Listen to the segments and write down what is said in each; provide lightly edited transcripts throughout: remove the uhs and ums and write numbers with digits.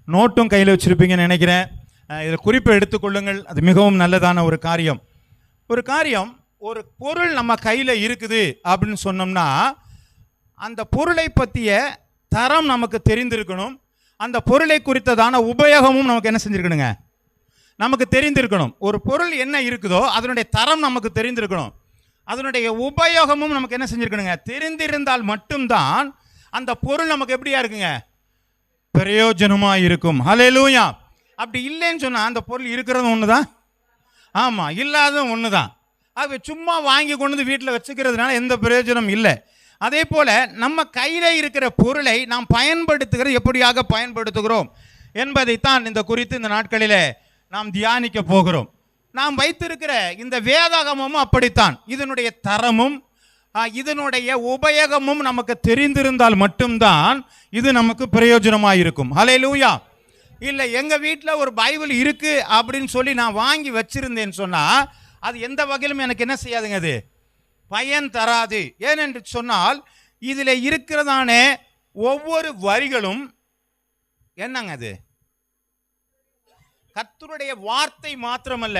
நோட்டும் கையில் வச்சுருப்பீங்கன்னு நினைக்கிறேன். இதில் குறிப்பை எடுத்துக்கொள்ளுங்கள். அது மிகவும் நல்லதான ஒரு காரியம். ஒரு பொருள் நம்ம கையில் இருக்குது அப்படின்னு சொன்னோம்னா அந்த பொருளை பற்றிய தரம் நமக்கு தெரிந்திருக்கணும். அந்த பொருளை குறித்ததான உபயோகமும் நமக்கு என்ன செஞ்சுருக்கணுங்க, நமக்கு தெரிந்திருக்கணும். ஒரு பொருள் என்ன இருக்குதோ அதனுடைய தரம் நமக்கு தெரிந்திருக்கணும். அதனுடைய உபயோகமும் நமக்கு என்ன செஞ்சுருக்கணுங்க, தெரிந்திருந்தால் மட்டும்தான் அந்த பொருள் நமக்கு எப்படியா இருக்குங்க, பிரயோஜனமாக இருக்கும். ஹல்லேலூயா. அப்படி இல்லைன்னு சொன்னால் அந்த பொருள் இருக்கிறது ஒன்று தான், ஆமாம், இல்லாததும் ஒன்று தான். ஆகவே சும்மா வாங்கி கொண்டு வந்து வீட்டில் வச்சுக்கிறதுனால எந்த பிரயோஜனம் இல்லை. அதே போல் நம்ம கையில் இருக்கிற பொருளை நாம் பயன்படுத்துகிறது எப்படியாக பயன்படுத்துகிறோம் என்பதைத்தான் இந்த குறித்து இந்த நாட்களில் நாம் தியானிக்க போகிறோம். நாம் வைத்திருக்கிற இந்த வேதாகமும் அப்படித்தான். இதனுடைய தரமும் இதனுடைய உபயோகமும் நமக்கு தெரிந்திருந்தால் மட்டும்தான் இது நமக்கு பிரயோஜனமாக இருக்கும். ஹல்லேலூயா. இல்லை எங்கள் வீட்டில் ஒரு பைபிள் இருக்குது அப்படின்னு சொல்லி நான் வாங்கி வச்சிருந்தேன்னு சொன்னால் அது எந்த வகையிலும் எனக்கு என்ன செய்யாதுங்க, அது பயன் தராது. ஏனென்று சொன்னால் இதில் இருக்கிறதான ஒவ்வொரு வரிகளும் என்னங்க, அது கர்த்தருடைய வார்த்தை மாத்திரமல்ல,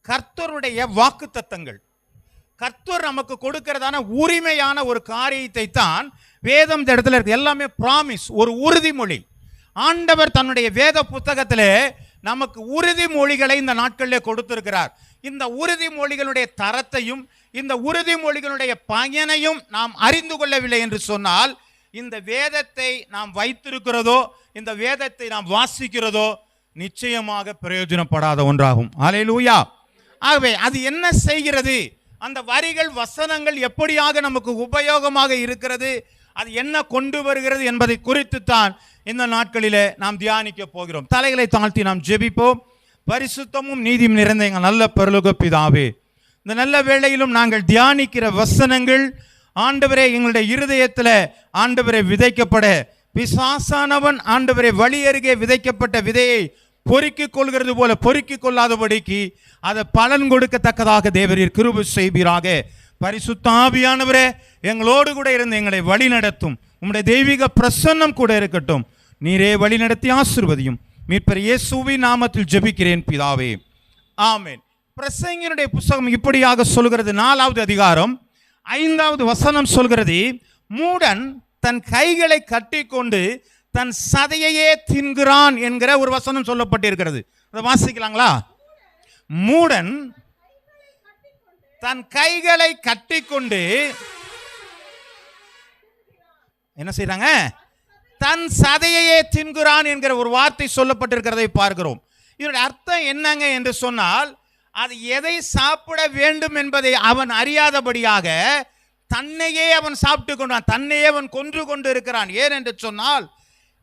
கர்த்தருடைய வாக்குத்தத்தங்கள். கர்த்தர் நமக்கு கொடுக்கிறதான உரிமையான ஒரு காரியத்தை தான் வேதம் இந்த இடத்துல இருக்கு. எல்லாமே ப்ராமிஸ், ஒரு உறுதிமொழி. ஆண்டவர் தன்னுடைய வேத புத்தகத்தில் நமக்கு உறுதிமொழிகளை இந்த நாட்களில் கொடுத்திருக்கிறார். இந்த உறுதிமொழிகளுடைய தரத்தையும் இந்த உறுதிமொழிகளுடைய பயனையும் நாம் அறிந்து கொள்ளவில்லை என்று சொன்னால் இந்த வேதத்தை நாம் வைத்திருக்கிறதோ இந்த வேதத்தை நாம் வாசிக்கிறதோ நிச்சயமாக பிரயோஜனப்படாத ஒன்றாகும். ஹல்லேலூயா. ஆகவே அது என்ன செய்கிறது, அந்த வரிகள் வசனங்கள் எப்படியாக நமக்கு உபயோகமாக இருக்கிறது, அது என்ன கொண்டு வருகிறது என்பதை குறித்து தான் இந்த நாட்களிலே நாம் தியானிக்க போகிறோம். தலைகளை தாழ்த்தி நாம் ஜெபிப்போம். பரிசுத்தமும் நீதியும் நிறைந்த எங்கள் நல்ல பரலோக பிதாவே, இந்த நல்ல வேளையிலும் நாங்கள் தியானிக்கிற வசனங்கள் ஆண்டவரே எங்களுடைய இருதயத்தில் ஆண்டவரை விதைக்கப்பட, பிசாசானவன் ஆண்டவரை வழி அருகே விதைக்கப்பட்ட விதையை பொறுக்கிக் கொள்கிறது போல பொறுக்கிக் கொள்ளாதபடிக்கு அதை பலன் கொடுக்கத்தக்கதாக தேவரீர் கிருபை செய்வீராக. பரிசுத்த ஆவியானவரே எங்களோடு கூட இருந்து எங்களை வழி நடத்தும். உம்முடைய தெய்வீக பிரசன்னம் கூட இருக்கட்டும். நீரே வழி நடத்தி ஆசீர்வதியும். மீட்பர் இயேசுவின் நாமத்தில் ஜெபிக்கிறேன் பிதாவே, ஆமென். பிரசங்கியனுடைய புத்தகம் இப்படியாக சொல்கிறது. 4வது அதிகாரம் 5வது வசனம் சொல்கிறது, மூடன் தன் கைகளை கட்டிக்கொண்டு தன் சதையையே தின்கிறான் என்கிற ஒரு வசனம் சொல்லப்பட்டிருக்கிறது. அதை வாசிக்கலாங்களா? மூடன் தன் கைகளை கட்டிக்கொண்டு என்ன செய்றாங்க, தன் சதையையே தின்கிறான் என்கிற ஒரு வார்த்தை சொல்லப்பட்டிருக்கிறதை பார்க்கிறோம். இதனுடைய அர்த்தம் என்னங்க என்று சொன்னால், அது எதை சாப்பிட வேண்டும் என்பதை அவன் அறியாதபடியாக தன்னையே அவன் சாப்பிட்டு கொண்டான், தன்னையே அவன் கொன்று கொண்டு இருக்கிறான். ஏன் என்று சொன்னால்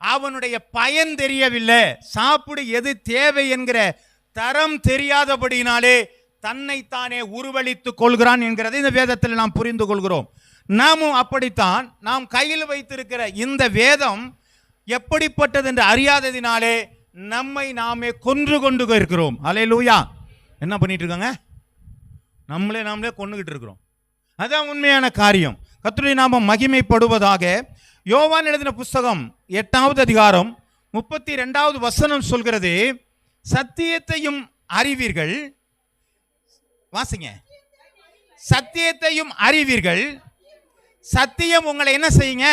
அவனுடைய பயன் தெரியவில்லை, சாப்பிடு எது தேவை என்கிற தரம் தெரியாதபடினாலே தன்னைத்தானே உருவளித்துக் கொள்கிறான் என்கிறதை இந்த வேதத்தில் நாம் புரிந்து கொள்கிறோம். நாமும் அப்படித்தான். நாம் கையில் வைத்திருக்கிற இந்த வேதம் எப்படிப்பட்டது என்று அறியாததினாலே நம்மை நாமே கொன்று கொண்டு இருக்கிறோம். ஹல்லேலூயா. என்ன பண்ணிட்டு இருக்காங்க, நாமளே கொண்டுகிட்டு இருக்கிறோம். அதுதான் உண்மையான காரியம். கர்த்தருடைய நாமம் மகிமைப்படுவதாக. யோவான் எழுதின புஸ்தகம் 8வது அதிகாரம் 32வது வசனம் சொல்கிறது, சத்தியத்தையும் அறிவீர்கள். வாசிங்க. சத்தியத்தையும் அறிவீர்கள், சத்தியம் உங்களை என்ன செய்யுங்க,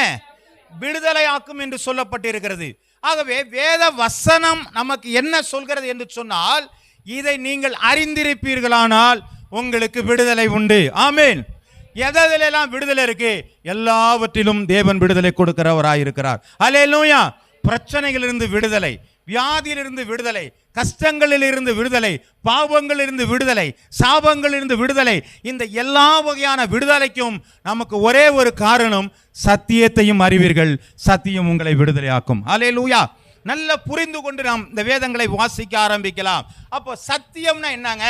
விடுதலையாக்கும் என்று சொல்லப்பட்டிருக்கிறது. ஆகவே வேத வசனம் நமக்கு என்ன சொல்கிறது என்று சொன்னால், இதை நீங்கள் அறிந்திருப்பீர்களானால் உங்களுக்கு விடுதலை உண்டு. ஆமென். எதெல்லாம் விடுதலை இருக்கு, எல்லாவற்றிலும் தேவன் விடுதலை கொடுக்கிறவராயிருக்கிறார். ஹல்லேலூயா. பிரச்சனைகளிலிருந்து விடுதலை, வியாதியிலிருந்து விடுதலை, கஷ்டங்களிலிருந்து விடுதலை, பாவங்களிலிருந்து விடுதலை, சாபங்களிலிருந்து விடுதலை. இந்த எல்லா வகையான விடுதலைக்கும் நமக்கு ஒரே ஒரு காரணம், சத்தியத்தையும் அறிவீர்கள், சத்தியம் உங்களை விடுதலையாக்கும். ஹல்லேலூயா. நல்ல புரிந்து கொண்டு நாம் இந்த வேதங்களை வாசிக்க ஆரம்பிக்கலாம். அப்போ சத்தியம்னா என்னங்க,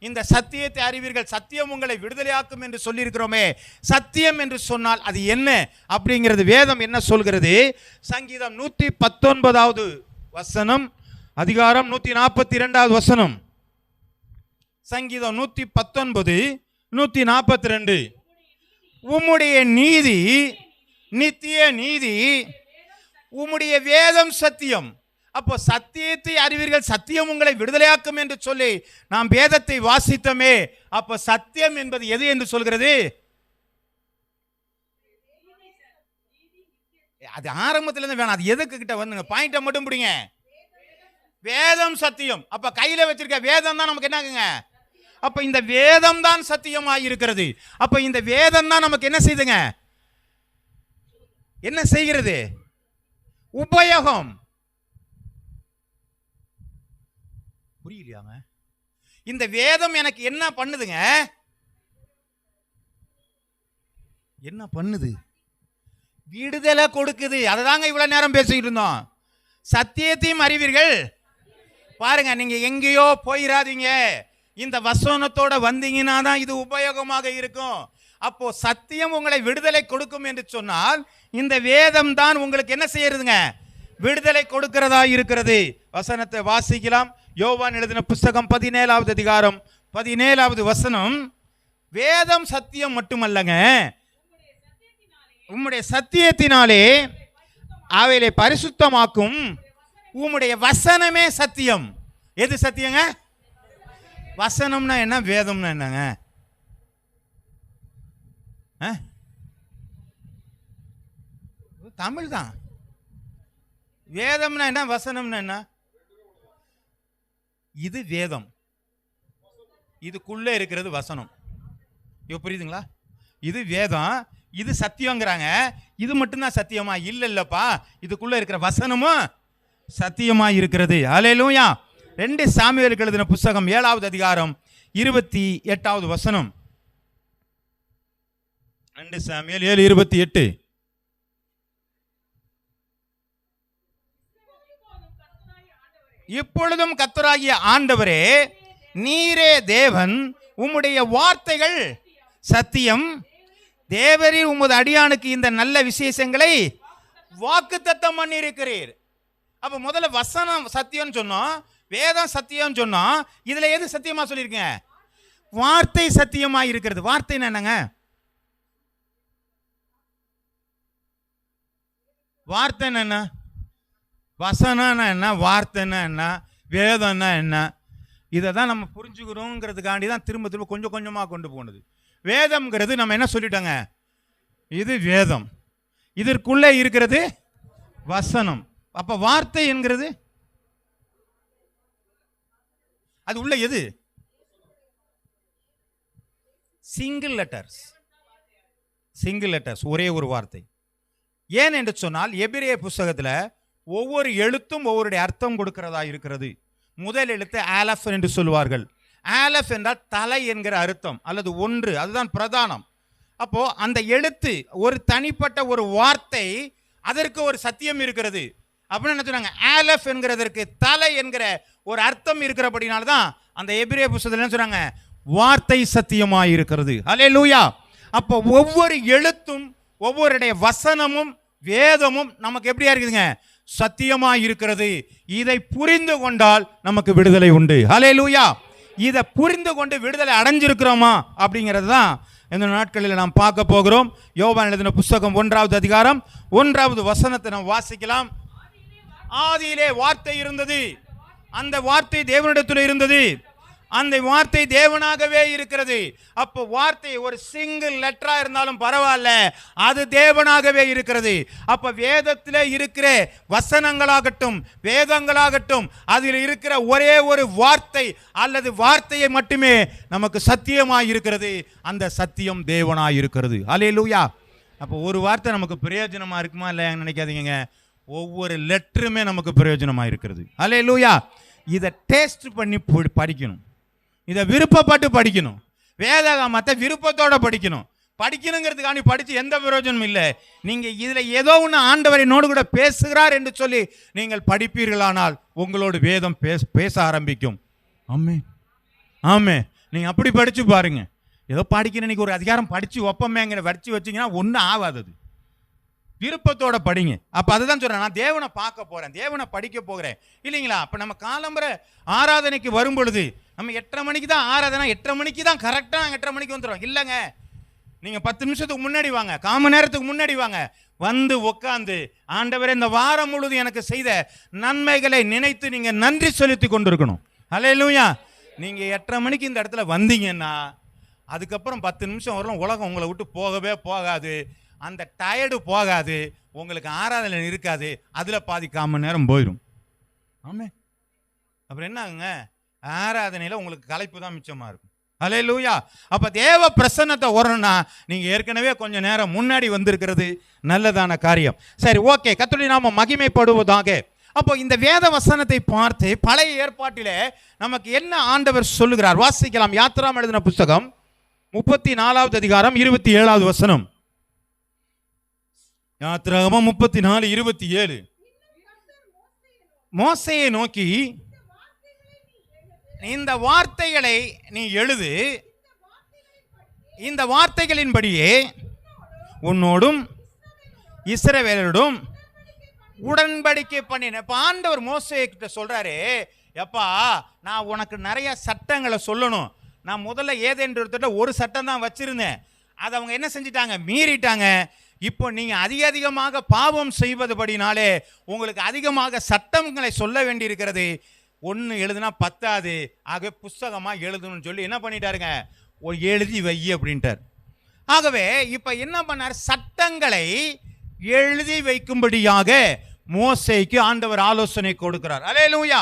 இந்த சத்தியத்தை அறிவீர்கள், சத்தியம் உங்களை விடுதலையாக்கும் என்று சொல்லியிருக்கிறோமே, சத்தியம் என்று சொன்னால் அது என்ன அப்படிங்கிறது வேதம் என்ன சொல்கிறது? சங்கீதம் 119வது வசனம், அதிகாரம் 142வது வசனம். சங்கீதம் 119 142. உம்முடைய நீதி நித்திய நீதி, உம்முடைய வேதம் சத்தியம். அப்போ சத்தியத்தை அறிவீர்கள், சத்தியம் உங்களை விடுதலையாக்கும் என்று சொல்லி நாம் வேதத்தை வாசித்தோமே. அப்போ சத்தியம் என்பது எது என்று சொல்கிறது? அது ஆரம்பத்துல இருந்து வேணாம், அது எதுக்கு கிட்ட வந்துங்க, பாயிண்ட மட்டும் பிடிங்க. வேதம் சத்தியம். அப்ப கையில வச்சிருக்க வேதம் தான் நமக்கு என்னங்க? அப்ப இந்த வேதம் தான் சத்தியமாய் இருக்கிறது. அப்ப இந்த வேதம் தான் நமக்கு என்ன செய்யுதுங்க? என்ன செய்கிறது? உபயோகம். புரியலையாங்க? இந்த வேதம் எனக்கு என்ன பண்ணுதுங்க? என்ன பண்ணுது? விடுதலை கொடுக்குது. அதுதாங்க இவ்வளவு நேரம் பேசிக்கிட்டு இருந்தோம். சத்தியத்தையும் அறிவீர்கள். பாருங்க, நீங்க எங்கேயோ போயிடாதீங்க. இந்த வசனத்தோட வந்தீங்கன்னா தான் இது உபயோகமாக இருக்கும். அப்போ சத்தியம் உங்களை விடுதலை கொடுக்கும் என்று சொன்னால் இந்த வேதம் தான் உங்களுக்கு என்ன செய்யறதுங்க? விடுதலை கொடுக்கிறதா இருக்கிறது. வசனத்தை வாசிக்கலாம். யோவான் எழுதின புஸ்தகம் 17வது அதிகாரம் 17வது வசனம். வேதம் சத்தியம் மட்டுமல்லங்க, உம்முடைய சத்தியத்தினாலே அவைகளை பரிசுத்தமாக்கும். உம்முடைய வசனமே சத்தியம். எது சத்தியங்க? வசனம்னா என்ன, வேதம்னா என்னங்க? தமிழ் தான். வேதம்னா என்ன, வசனம்னா என்ன? இது வேதம், இதுக்குள்ள இருக்கிறது வசனம். இப்போ புரியுதுங்களா? இது வேதம், இது சத்தியங்கிறாங்க. இது மட்டும்தான் சத்தியமா? இல்லப்பா, இதுக்குள்ள இருக்கிற வசனமும் சத்தியமா இருக்கிறது. ஹல்லேலூயா. 2 சாமுவேலுக்கு எழுதின புஸ்தகம் 7வது அதிகாரம் 28வது வசனம். 2 சாமுவேல் 7:28. இப்பொழுதும் கர்த்தராகிய ஆண்டவரே, நீரே தேவன், உம்முடைய வார்த்தைகள் சத்தியம். தேவரீர் உமது அடியானுக்கு இந்த நல்ல விசேஷங்களை வாக்குத்தத்தம் பண்ணி இருக்கிறீர். அப்ப முதல்ல வசனம் சத்தியம் சொன்னோம், வேதம் சத்தியம் சொன்னோம். இதுல எது சத்தியமா சொல்லியிருக்கீங்க? வார்த்தை சத்தியமா இருக்கிறது. வார்த்தை என்னங்க? வார்த்தை என்ன? வசனம் என்ன? வார்த்தைன்னா என்ன? வேதம்னா என்ன? இதை தான் நம்ம புரிஞ்சுக்கிறோங்கிறதுக்காண்டி தான் திரும்ப திரும்ப கொஞ்சம் கொஞ்சமாக கொண்டு போனது. வேதம்ங்கிறது நம்ம என்ன சொல்லிட்டோங்க? இது வேதம், இதற்குள்ளே இருக்கிறது வசனம். அப்ப வார்த்தை என்கிறது அது உள்ள எது? Single letters. சிங்கிள் லெட்டர்ஸ், ஒரே ஒரு வார்த்தை. ஏன் என்று சொன்னால் எபிரேய புஸ்தகத்தில் ஒவ்வொரு எழுத்தும் ஒவ்வொருடைய அர்த்தம் கொடுக்கிறதா இருக்கிறது. முதல் எழுத்து ஆலஃப் என்று சொல்வார்கள். ஆலஃப் என்றால் தலை என்கிற அர்த்தம், அல்லது ஒன்று, அதுதான் பிரதானம். அப்போ அந்த எழுத்து ஒரு தனிப்பட்ட ஒரு வார்த்தை, அதற்கு ஒரு சத்தியம் இருக்கிறது. அப்படின்னு என்ன சொன்னாங்க? ஆலஃப் என்கிறதற்கு தலை என்கிற ஒரு அர்த்தம் இருக்கிறபடினால்தான் அந்த எபிரேய புஸ்தகத்தில் என்ன சொன்னாங்க? வார்த்தை சத்தியமாய் இருக்கிறது. ஹல்லேலூயா. அப்போ ஒவ்வொரு எழுத்தும் ஒவ்வொருடைய வசனமும் வேதமும் நமக்கு எப்படியா இருக்குதுங்க? சத்தியமாய் இருக்கிறது. இதை புரிந்து கொண்டால் நமக்கு விடுதலை உண்டு. ஹல்லேலூயா. இதை புரிந்து கொண்டு விடுதலை அடைஞ்சிருக்கிறோமா அப்படிங்கிறது தான் இந்த நாட்களில் நாம் பார்க்க போகிறோம். யோவான் எழுதின புஸ்தகம் 1வது அதிகாரம் 1வது வசனத்தை நாம் வாசிக்கலாம். ஆதியிலே வார்த்தை இருந்தது, அந்த வார்த்தை தேவனிடத்தில் இருந்தது, அந்த வார்த்தை தேவனாகவே இருக்கிறது. அப்போ வார்த்தை ஒரு சிங்கிள் லெட்டரா இருந்தாலும் பரவாயில்ல, அது தேவனாகவே இருக்கிறது. அப்ப வேதத்தில் இருக்கிற வசனங்களாகட்டும் வேதங்களாகட்டும் அதில் இருக்கிற ஒரே ஒரு வார்த்தை அல்லது வார்த்தையை மட்டுமே நமக்கு சத்தியமாய் இருக்கிறது. அந்த சத்தியம் தேவனாய் இருக்கிறது. ஹல்லேலூயா. அப்போ ஒரு வார்த்தை நமக்கு பிரயோஜனமா இருக்குமா இல்லையா நினைக்காதீங்க. ஒவ்வொரு லெட்டருமே நமக்கு பிரயோஜனமாக இருக்கிறது. ஹல்லேலூயா. இதை டேஸ்ட் பண்ணி படிக்கணும், இதை விருப்பப்பட்டு படிக்கணும், வேதாகமத்தை விருப்பத்தோட படிக்கணும். படிக்கணுங்கிறதுக்காண்டி படித்து எந்த பிரயோஜனமும் இல்லை. நீங்கள் இதில் ஏதோ ஒன்று ஆண்டவர் என்னோடு கூட பேசுகிறார் என்று சொல்லி நீங்கள் படிப்பீர்களானால் உங்களோட வேதம் பேச ஆரம்பிக்கும். ஆமே ஆமே. நீங்கள் அப்படி படித்து பாருங்க. ஏதோ படிக்கணும், இன்னைக்கு ஒரு அதிகாரம் படித்து ஒப்பமேங்கிற வடித்து வச்சிங்கன்னா ஒன்றும் ஆகாது. விருப்பத்தோட படிங்க. அப்போ அதுதான் சொல்கிறேன், நான் தேவனை பார்க்க போகிறேன், தேவனை படிக்க போகிறேன் இல்லைங்களா? அப்போ நம்ம காலம்பரை ஆராதனைக்கு வரும் பொழுது நம்ம 8:30 மணிக்கு தான் ஆராதனை, 8:30 மணிக்கு தான் கரெக்டாக நாங்கள் 8:30 மணிக்கு வந்துடுறோம் இல்லைங்க. நீங்க 10 நிமிஷத்துக்கு முன்னாடி வாங்க, 1/4 மணி நேரத்துக்கு முன்னாடி வாங்க, வந்து உட்கார்ந்து ஆண்டவரே இந்த வாரம் முழுவதும் எனக்கு செய்த நன்மைகளை நினைத்து நீங்க நன்றி செலுத்தி கொண்டிருக்கணும். அல்லேலூயா. நீங்க 8:30 மணிக்கு இந்த இடத்துல வந்தீங்கன்னா அதுக்கப்புறம் 10 நிமிஷம் வரலாம், உலகம் உங்களை விட்டு போகவே போகாது, அந்த டயர்டு போகாது, உங்களுக்கு ஆராதனை இருக்காது, அதுல பாதி 1/4 மணி நேரம் போயிடும். ஆமே. அப்புறம் என்ன ஆகுங்க? ஆராதனையில உங்களுக்கு களைப்பு தான் மிச்சமா இருக்கும். அல்லேலூயா. அப்ப தேவ பிரசன்னத்தை வரணும்னா நீங்க ஏற்கனவே கொஞ்சம் நேரம் முன்னாடி வந்திருக்கிறது நல்லதான காரியம். சரி, ஓகே. கர்த்தருடைய நாமம் மகிமைப்படுவதாக. அப்போ இந்த வேத வசனத்தை பார்த்து பழைய ஏற்பாட்டிலே நமக்கு என்ன ஆண்டவர் சொல்லுகிறார் வாசிக்கலாம். யாத்திராம் எழுதின புத்தகம் 34வது அதிகாரம் 27வது வசனம். யாத்திராகமம் 34:27. மோசேயை நோக்கி இந்த வார்த்தைகளை நீ எழுது, இந்த வார்த்தைகளின்படியே உன்னோடும் இஸ்ரவேலரோடும் உடன்படிக்கை பண்ணின. இப்ப ஆண்டவர் மோசே கிட்ட சொல்றாரு, எப்பா நான் உனக்கு நிறைய சட்டங்களை சொல்லணும். நான் முதல்ல ஏதேன்ற ஒரு சட்டம் தான் வச்சிருந்தேன், அதை அவங்க என்ன செஞ்சிட்டாங்க? மீறிட்டாங்க. இப்போ நீங்க அதிகமாக பாவம் செய்வதுபடினாலே உங்களுக்கு அதிகமாக சட்டங்களை சொல்ல வேண்டி இருக்கிறது. ஒன்று எழுதுனா பத்தாது, ஆகவே புஸ்தகமா எழுதணும்னு சொல்லி என்ன பண்ணிட்டாருங்க? எழுதி வை அப்படின்ட்டார். ஆகவே இப்ப என்ன பண்ணார்? சட்டங்களை எழுதி வைக்கும்படியாக மோசேக்கு ஆண்டவர் ஆலோசனை கொடுக்கிறார். அல்லேலூயா.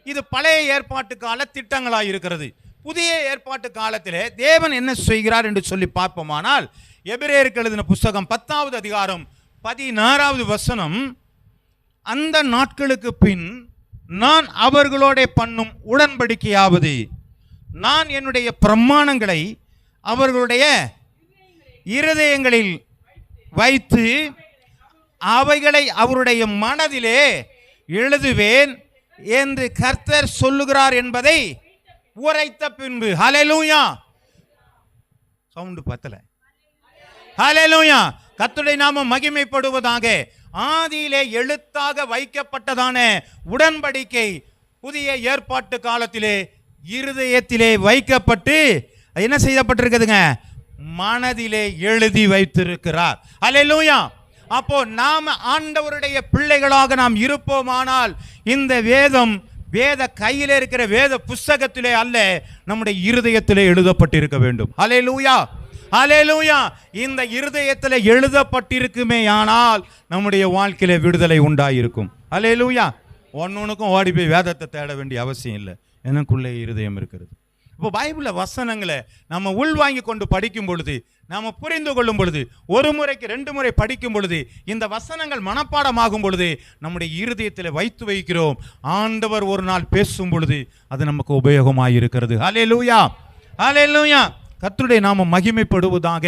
இது பழைய ஏற்பாட்டு கால திட்டங்களாக இருக்கிறது. புதிய ஏற்பாட்டு காலத்திலே தேவன் என்ன செய்கிறார் என்று சொல்லி பார்ப்போமானால், எபிரேயருக்கு எழுதின புஸ்தகம் 10வது அதிகாரம் 16வது வசனம். அந்த நாட்களுக்கு பின் நான் அவர்களோட பண்ணும் உடன்படிக்கையாவது, நான் என்னுடைய பிரமாணங்களை அவர்களுடைய இருதயங்களில் வைத்து அவைகளை அவருடைய மனதிலே எழுதுவேன் என்று கர்த்தர் சொல்லுகிறார் என்பதை உரைத்த பின்பு. ஹல்லேலூயா. சவுண்ட் பத்தல. ஹல்லேலூயா. கர்த்தருடைய நாமம் மகிமைப்படுவதாக. ஆதியிலே எழுத்தாக வைக்கப்பட்டதான உடன்படிக்கை புதிய ஏற்பாட்டு காலத்திலே இருதயத்திலே வைக்கப்பட்டு என்ன செய்யப்பட்டிருக்குதுங்க? மனதிலே எழுதி வைத்திருக்கிறார். அல்லேலூயா. அப்போ நாம் ஆண்டவருடைய பிள்ளைகளாக நாம் இருப்போமானால் இந்த வேத கையிலே இருக்கிற வேத புஸ்தகத்திலே அல்ல, நம்முடைய இருதயத்திலே எழுதப்பட்டிருக்க வேண்டும். அல்லேலூயா. அல்லேலூயா. இந்த இருதயத்தில் எழுதப்பட்டிருக்குமே ஆனால் நம்முடைய வாழ்க்கையில விடுதலை உண்டாயிருக்கும். அல்லேலூயா. ஒன்னொன்னுக்கும் ஓடி போய் வேதத்தை தேட வேண்டிய அவசியம் இல்லை, எனக்குள்ளே இருதயம் இருக்கிறது. இப்போ பைபிளில் வசனங்களை நம்ம உள்வாங்கி கொண்டு படிக்கும் பொழுது, நம்ம புரிந்து கொள்ளும் பொழுது, ஒரு முறைக்கு 2 முறை படிக்கும் பொழுது, இந்த வசனங்கள் மனப்பாடமாகும் பொழுது நம்முடைய இருதயத்தில் வைத்து வைக்கிறோம். ஆண்டவர் ஒரு நாள் பேசும் பொழுது அது நமக்கு உபயோகமாக இருக்கிறது. அல்லேலூயா. அல்லேலூயா. கர்த்தருடைய நாமம் மகிமைப்படுவதாக.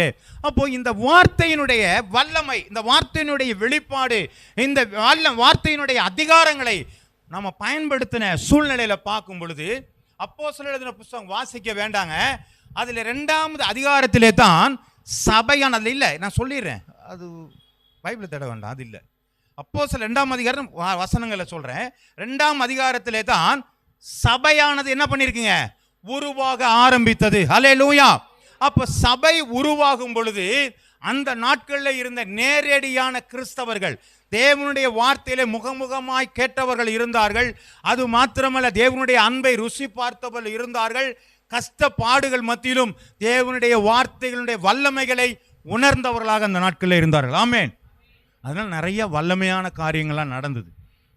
அப்போ இந்த வார்த்தையினுடைய வல்லமை, இந்த வார்த்தையினுடைய வெளிப்பாடு, இந்த வார்த்தையினுடைய அதிகாரங்களை நம்ம பயன்படுத்தின சூழ்நிலையில பார்க்கும் பொழுது, அப்போஸ்தலர் எழுதின புத்தகம் வாசிக்க வேண்டாங்க, அதுல 2வது அதிகாரத்திலே தான் சபையானது இல்லை. நான் சொல்லிடுறேன், அது பைபிளை தேட வேண்டாம், அது இல்லை. அப்போஸ்தலர் 2ஆம் அதிகாரம் வசனங்களை சொல்றேன். 2ஆம் அதிகாரத்திலே தான் சபையானது என்ன பண்ணிருக்குங்க? உருவாக ஆரம்பித்தது. ஹல்லேலூயா. அப்ப சபை உருவாகும் பொழுது அந்த நாட்களில் இருந்த நேரடியான கிறிஸ்தவர்கள், தேவனுடைய வார்த்தையிலே முகமுகமாய் கேட்டவர்கள் இருந்தார்கள். அது மாத்திரமல்ல, தேவனுடைய அன்பை ருசி பார்த்தவர்கள் இருந்தார்கள். கஷ்டப்பாடுகள் மத்தியிலும் தேவனுடைய வார்த்தைகளுடைய வல்லமைகளை உணர்ந்தவர்களாக அந்த நாட்களில் இருந்தார்கள். ஆமென். அதனால நிறைய வல்லமையான காரியங்கள்லாம் நடந்தது.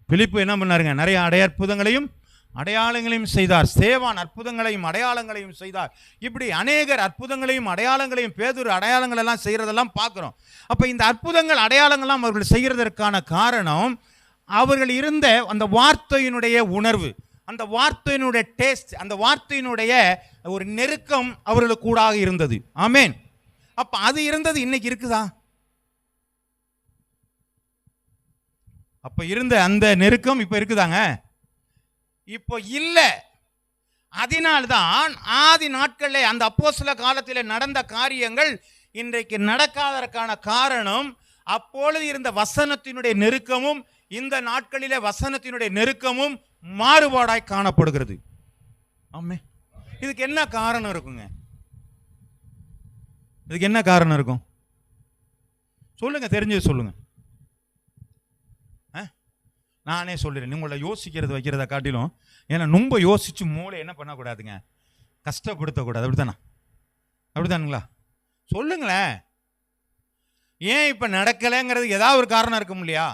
பிலிப்பு என்ன பண்ணாருங்க? நிறைய அற்புதங்களையும் அடையாளங்களையும் செய்தார். சேவான் அற்புதங்களையும் அடையாளங்களையும் செய்தார். இப்படி அநேகர் அற்புதங்களையும் அடையாளங்களையும், பேதுரு அடையாளங்கள் எல்லாம் செய்யறதெல்லாம் பார்க்கிறோம். அப்ப இந்த அற்புதங்கள் அடையாளங்கள்லாம் அவர்கள் செய்யறதற்கான காரணம் அவர்கள் இருந்த அந்த வார்த்தையினுடைய உணர்வு, அந்த வார்த்தையினுடைய டேஸ்ட், அந்த வார்த்தையினுடைய ஒரு நெருக்கம் அவர்களுக்கு கூடாக இருந்தது. ஆமென். அப்ப அது இருந்தது, இன்னைக்கு இருக்குதா? அப்ப இருந்த அந்த நெருக்கம் இப்ப இருக்குதாங்க? இப்போ இல்லை. அதனால்தான் ஆதி நாட்களில் அந்த அப்போஸ்தல காலத்தில் நடந்த காரியங்கள் இன்றைக்கு நடக்காததற்கான காரணம் அப்பொழுது இருந்த வசனத்தினுடைய நெருக்கமும் இந்த நாட்களிலே வசனத்தினுடைய நெருக்கமும் மாறுபாடாய் காணப்படுகிறது. ஆமே. இதுக்கு என்ன காரணம் இருக்குங்க? இதுக்கு என்ன காரணம் இருக்கும் சொல்லுங்க, தெரிஞ்சது சொல்லுங்க. நானே சொல்லிடுறேன், உங்களை யோசிக்கிறது வைக்கிறத காட்டிலும். ஏன்னா ரொம்ப யோசிச்சு மூளை என்ன பண்ணக்கூடாதுங்க, கஷ்டப்படுத்தக்கூடாது. அப்படித்தானா? அப்படித்தானுங்களா? சொல்லுங்களேன். ஏன் இப்ப நடக்கலைங்கிறது ஏதாவது ஒரு காரணம் இருக்கும் இல்லையா?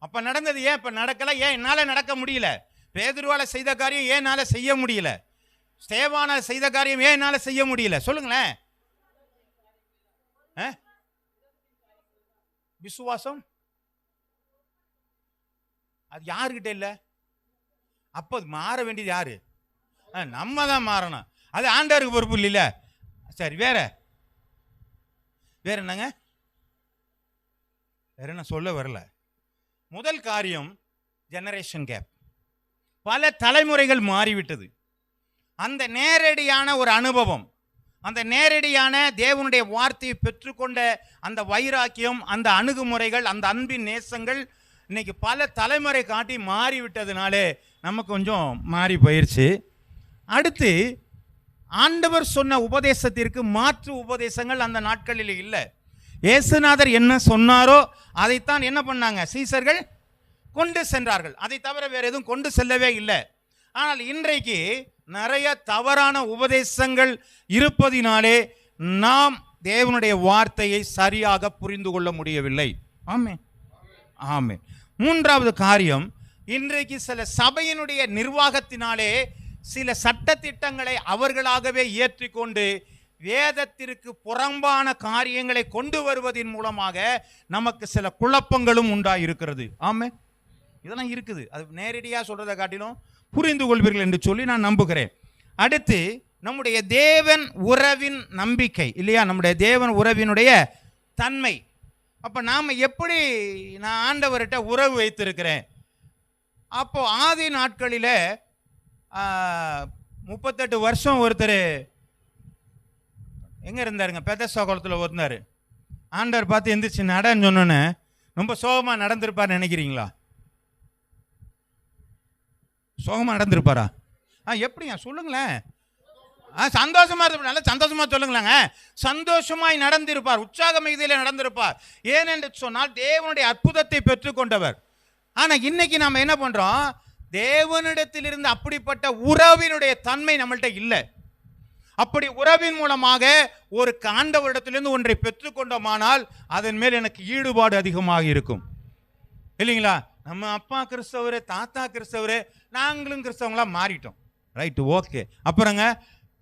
அப்ப நடந்தது ஏன் இப்ப நடக்கல? ஏன் என்னால நடக்க முடியல? பேதுருவால செய்த காரியம் ஏன் என்னால செய்ய முடியல? ஸ்தேவான செய்த காரியம் ஏன் என்னால செய்ய முடியல? சொல்லுங்களேன். விசுவாசம் அது யாருக்கிட்ட இல்ல? அப்போ மாற வேண்டியது யாரு? நம்ம தான் மாறணும். அது ஆண்டவருக்கு பொறுப்பு இல்லைல்ல. சரி, வேற என்னங்க? வேற என்ன சொல்ல வரல. முதல் காரியம் ஜெனரேஷன் கேப். பல தலைமுறைகள் மாறிவிட்டது. அந்த நேரடியான ஒரு அனுபவம், அந்த நேரடியான தேவனுடைய வார்த்தையை பெற்றுக்கொண்ட அந்த வைராக்கியம், அந்த அணுகுமுறைகள், அந்த அன்பின் நேசங்கள் இன்னைக்கு பல தலைமுறை காட்டி மாறிவிட்டதுனாலே நமக்கு கொஞ்சம் மாறி போயிடுச்சு. அடுத்து ஆண்டவர் சொன்ன உபதேசத்திற்கு மாற்று உபதேசங்கள் அந்த நாட்களில் இல்லை. இயேசுநாதர் என்ன சொன்னாரோ அதைத்தான் என்ன பண்ணாங்க? சீசர்கள் கொண்டு சென்றார்கள். அதை தவிர வேற எதுவும் கொண்டு செல்லவே இல்லை. ஆனால் இன்றைக்கு நிறைய தவறான உபதேசங்கள் இருப்பதினாலே நாம் தேவனுடைய வார்த்தையை சரியாக புரிந்து கொள்ள முடியவில்லை. ஆமே ஆமே. மூன்றாவது காரியம், இன்றைக்கு சில சபையினுடைய நிர்வாகத்தினாலே சில சட்டத்திட்டங்களை அவர்களாகவே ஏற்றிக்கொண்டு வேதத்திற்கு புறம்பான காரியங்களை கொண்டு வருவதன் மூலமாக நமக்கு சில குழப்பங்களும் உண்டாயிருக்கிறது. ஆமே, இதெல்லாம் இருக்குது. அது நேரடியாக சொல்றதை காட்டிலும் புரிந்து கொள்வீர்கள் என்று சொல்லி நான் நம்புகிறேன். அடுத்து நம்முடைய தேவன் உறவின் நம்பிக்கை இல்லையா? நம்முடைய தேவன் உறவினுடைய தன்மை. அப்போ நாம் எப்படி நான் ஆண்டவர்கிட்ட உறவு வைத்திருக்கிறேன்? அப்போ ஆதி நாட்களில் 38 வருஷம் ஒருத்தர் எங்கே இருந்தாருங்க? பெத்தஸ்தா குளத்தில் இருந்தார். ஆண்டவர் பார்த்து எந்திரிச்சு நடன்னு சொன்னோன்னு ரொம்ப சோகமாக நடந்திருப்பார் நினைக்கிறீங்களா? சோகமாக நடந்திருப்பாரா? எப்படிங்க சொல்லுங்களேன். சந்தோஷமா இருப்பார். நல்லா சந்தோஷமா சொல்லுங்களாங்க. சந்தோஷமாய் நடந்திருப்பார், உற்சாக மிகுதியில நடந்திருப்பார். ஏனென்று சொன்னால் தேவனுடைய அற்புதத்தை பெற்றுக்கொண்டவர். ஆனா இன்னைக்கு நாம என்ன பண்றோம்? தேவனிடத்திலிருந்து அப்படிப்பட்ட உறவினுடைய தன்மை நம்மள்கிட்ட இல்லை. அப்படி உறவின் மூலமாக ஒரு ஆண்டவரிடத்திலிருந்து ஒன்றை பெற்றுக்கொண்டோமானால் அதன் மேல் எனக்கு ஈடுபாடு அதிகமாக இருக்கும் இல்லைங்களா? நம்ம அப்பா கிறிஸ்தவரு, தாத்தா கிறிஸ்தவரு, நாங்களும் கிறிஸ்தவங்களா மாறிட்டோம். Right, okay. அப்புறங்க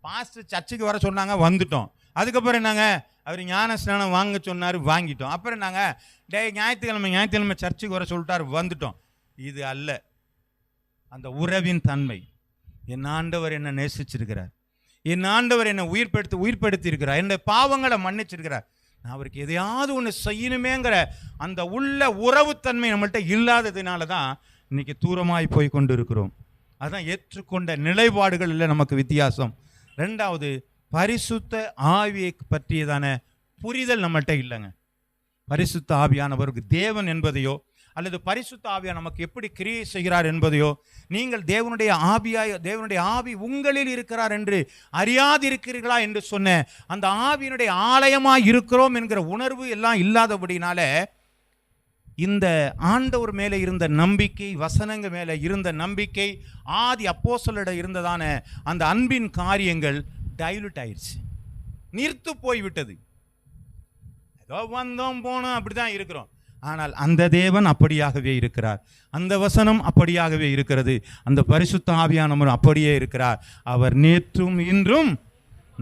பாஸ்டர் சர்ச்சுக்கு வர சொன்னாங்க, வந்துட்டோம். அதுக்கப்புறம் என்னங்க, அவர் ஞான ஸ்நானம் வாங்க சொன்னார், வாங்கிட்டோம். அப்புறம் என்னங்க, ஞாயிற்றுக்கிழமை சர்ச்சுக்கு வர சொல்லிட்டார், வந்துட்டோம். இது அல்ல அந்த உறவின் தன்மை. என் ஆண்டவர் என்ன நேசிச்சிருக்கிறார், என் ஆண்டவர் என்னை உயிர்படுத்தி இருக்கிறார், என்னுடைய பாவங்களை மன்னிச்சிருக்கிறார், நான் அவருக்கு எதையாவது ஒன்று செய்யணுமேங்கிற அந்த உள்ள உறவுத்தன்மை நம்மள்கிட்ட இல்லாததுனால தான் இன்னைக்கு தூரமாய் போய் கொண்டு இருக்கிறோம். அதுதான் ஏற்றுக்கொண்ட நிலைப்பாடுகள் இல்லை நமக்கு வித்தியாசம். ரெண்டாவது, பரிசுத்த ஆவியை பற்றியதான புரிதல் நம்மள்கிட்ட இல்லைங்க. பரிசுத்த ஆவியானவருக்கு தேவன் என்பதையோ அல்லது பரிசுத்த ஆவியா நமக்கு எப்படி கிரியை செய்கிறார் என்பதையோ, நீங்கள் தேவனுடைய ஆவி உங்களில் இருக்கிறார் என்று அறியாதிருக்கிறீர்களா என்று சொன்ன அந்த ஆவியினுடைய ஆலயமாய் இருக்கிறோம் என்கிற உணர்வு எல்லாம் இல்லாதபடினால இந்த ஆண்டவர் மேலே இருந்த நம்பிக்கை, வசனங்க மேலே இருந்த நம்பிக்கை, ஆதி அப்போஸ்தலரிடம் இருந்ததான அந்த அன்பின் காரியங்கள் டைலூட் ஆயிடுச்சு, நீர்த்து போய்விட்டது. ஏதோ வந்தோம் போனோம் அப்படிதான் இருக்கிறோம். ஆனால் அந்த தேவன் அப்படியாகவே இருக்கிறார், அந்த வசனம் அப்படியாகவே இருக்கிறது, அந்த பரிசுத்த ஆவியானவர் அப்படியே இருக்கிறார். அவர் நேற்றும் இன்றும்